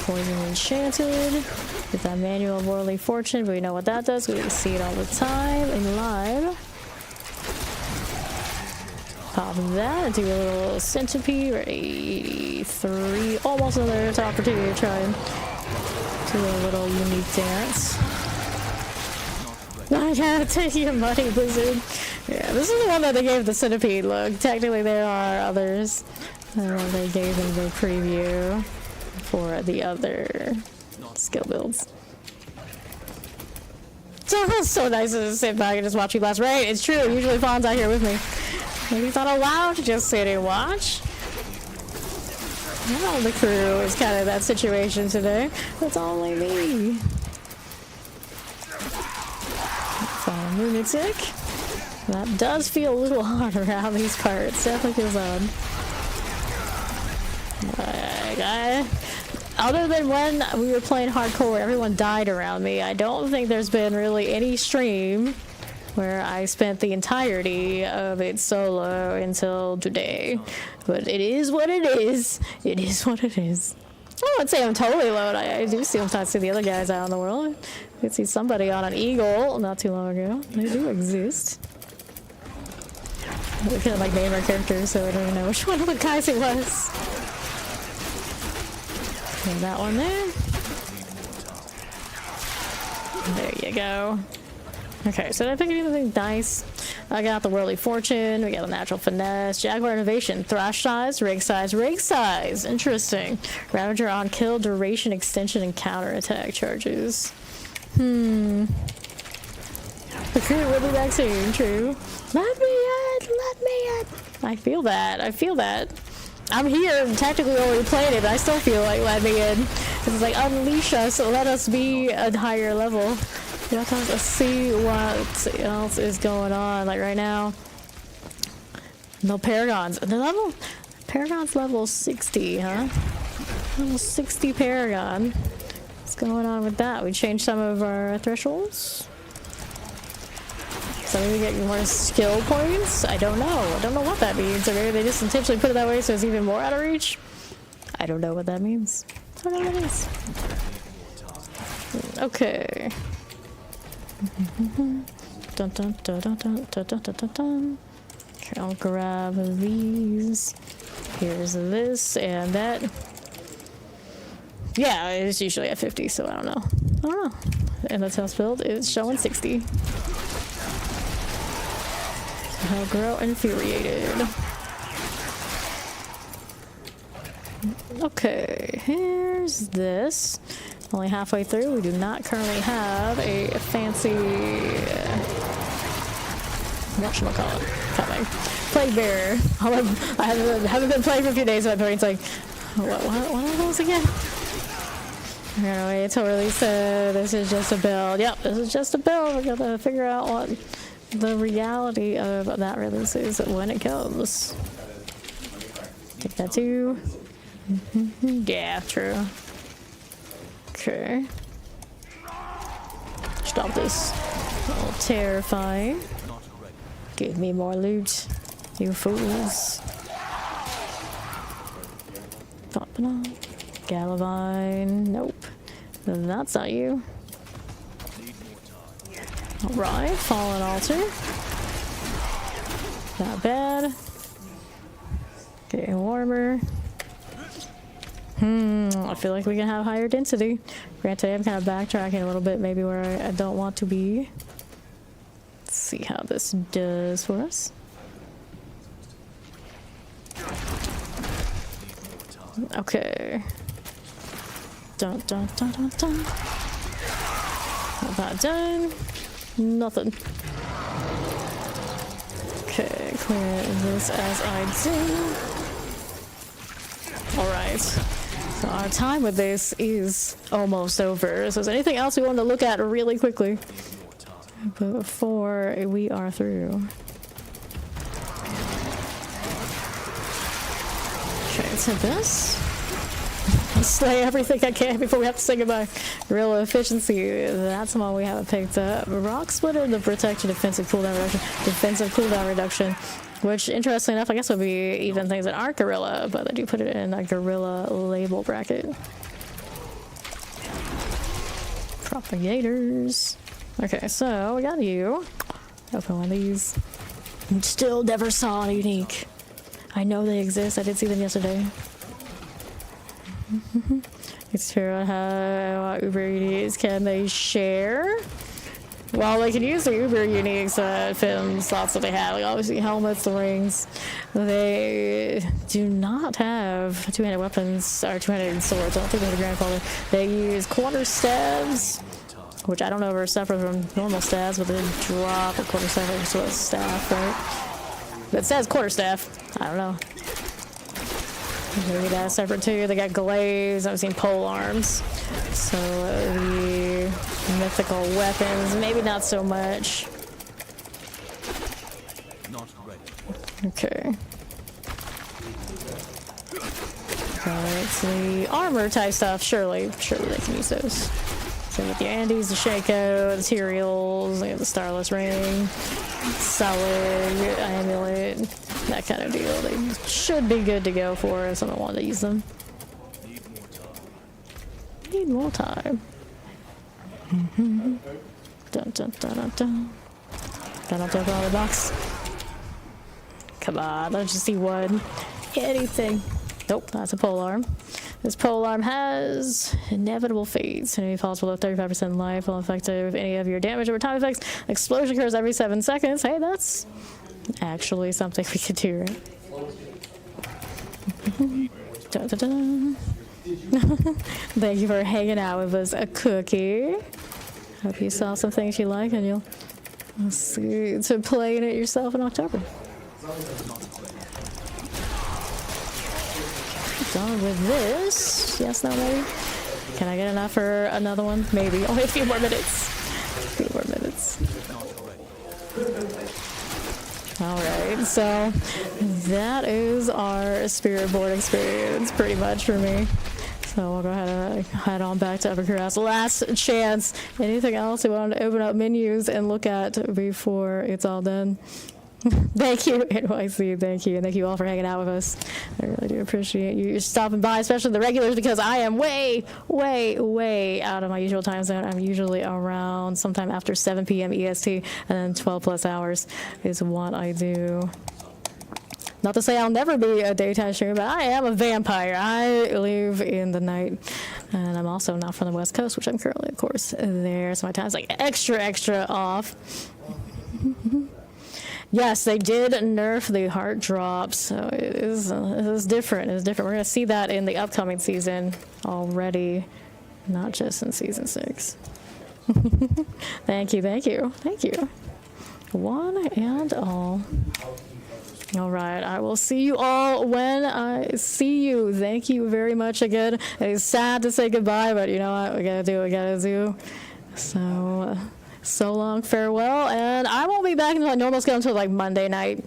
Poison Enchanted. Get that Manual of Worldly Fortune, but we know what that does. We can see it all the time in live. Pop that, do a little Centipede. We're 83. Almost another opportunity to try and do a little unique dance. I gotta take your money, Blizzard. Yeah, this is the one that they gave the Centipede look. Technically, there are others. They gave them the preview for the other skill builds. So nice to sit back and just watch you last. Right, it's true. Usually Fawn's out here with me. Maybe he's not allowed to just sit and watch. Now the crew is kind of that situation today. It's only me. Fawn Lunatic. That does feel a little hard around these parts. Definitely feels odd. Other than when we were playing hardcore, everyone died around me. I don't think there's been really any stream where I spent the entirety of it solo until today. But it is what it is. It is what it is. I wouldn't say I'm totally alone. I do sometimes see the other guys out in the world. I could see somebody on an eagle not too long ago. They do exist. We couldn't like name our characters, so I don't even know which one of the guys it was. And that one there. There you go. Okay, so did I pick anything nice? I got the Worldly Fortune, we got the Natural Finesse, Jaguar Innovation, Thrash Size, Rig Size, Rig Size. Interesting. Ravager on kill, duration, extension, and counterattack charges. The crew will be back soon, true. Let me in! Let me in! I feel that. I feel that. I'm here, technically already playing it, but I still feel like let me in. It's like unleash us, let us be a higher level. Let's see what else is going on. Like right now, no Paragons. The level, Paragon's level 60, huh? Level 60 Paragon. What's going on with that? We changed some of our thresholds. So maybe we get more skill points? I don't know. I don't know what that means. Or maybe they just intentionally put it that way so it's even more out of reach. I don't know what that means. I don't know what it is. Okay. Dun, dun, dun, dun, dun, dun, dun, dun, dun. Okay, I'll grab these. Here's this and that. Yeah, it's usually at 50, so I don't know. I don't know. And the test build is showing 60. I'll grow infuriated. Okay, here's this. Only halfway through. We do not currently have a fancy whatchamacallit coming. Plague Bearer. I haven't been playing for a few days, so my brain's like, what are those again? I don't know, wait till release. This is just a build. Yep, this is just a build. We gotta figure out what the reality of that release is when it comes. Take that too. Yeah, true. Okay. Stop this. Oh, terrifying. Give me more loot, you fools. Gallivine. Nope. That's not you. All right, Fallen Altar. Not bad. Getting warmer. I feel like we can have higher density. Granted, I'm kind of backtracking a little bit, maybe where I don't want to be. Let's see how this does for us. Okay. Dun dun dun dun dun. Not that done. Nothing. Okay, clear this as I do. Alright. So our time with this is almost over. So is there anything else we want to look at really quickly before we are through? Okay, so this. Slay everything I can before we have to say goodbye. Real efficiency, that's the one we haven't picked up. Rock Splitter, the protection, defensive cooldown reduction, which interestingly enough I guess would be even things that aren't gorilla, but I do put it in a gorilla label bracket. Propagators. Okay, so we got you. Open one of these. Still never saw a unique. I know they exist, I did see them yesterday. It's figure out how Uber uniques can they share. Well, they can use the Uber uniques film slots that they have, like obviously helmets, the rings. They do not have two-handed weapons or two-handed swords. I don't think they're the grandfather. They use quarter stabs, which I don't know if are separate from normal stabs, but they drop a quarter staff or a staff, right? But it says quarter staff. I don't know. Maybe that's separate too. They got glaives. I've seen pole arms. So the mythical weapons, maybe not so much.
Not ready.
Okay. It's the armor type stuff. Surely they can use those. So with the Andes, the Shaco, the Tyraels, they have the Starless Ring, Solid Amulet, that kind of deal. They should be good to go for if someone wanted to use them. Need more time. Dun dun dun dun dun. Gotta open all the box. Come on, let's just see one. Anything. Nope, that's a polearm. This polearm has inevitable fates. Enemy falls below 35% life while effective any of your damage over time effects. Explosion occurs every 7 seconds. Hey, that's actually something we could do, right? Dun, dun, dun. Thank you for hanging out with us, a cookie. Hope you saw some things you like and you'll see to playing it yourself in October. Done with this. Yes, no, maybe. Can I get enough for another one? Maybe. Only a few more minutes. A few more minutes. Alright, so that is our spirit board experience pretty much for me. So we'll go ahead and head on back to Upper Cuirass. Last chance. Anything else we want to open up menus and look at before it's all done? Thank you, NYC. Thank you. And thank you all for hanging out with us. I really do appreciate you stopping by, especially the regulars, because I am way, way, way out of my usual time zone. I'm usually around sometime after 7 p.m. EST, and then 12 plus hours is what I do. Not to say I'll never be a daytime streamer, but I am a vampire. I live in the night, and I'm also not from the West Coast, which I'm currently, of course, there. So my time's like extra off. Yes, they did nerf the heart drops, so it is different. It's different. We're going to see that in the upcoming season already, not just in season 6. Thank you. One and all. All right, I will see you all when I see you. Thank you very much again. It's sad to say goodbye, but you know what? We gotta do what we gotta do. So long, farewell, and I won't be back until my normal schedule until like Monday night,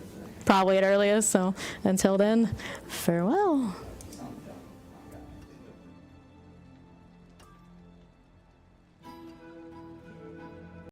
probably at earliest. So until then, farewell.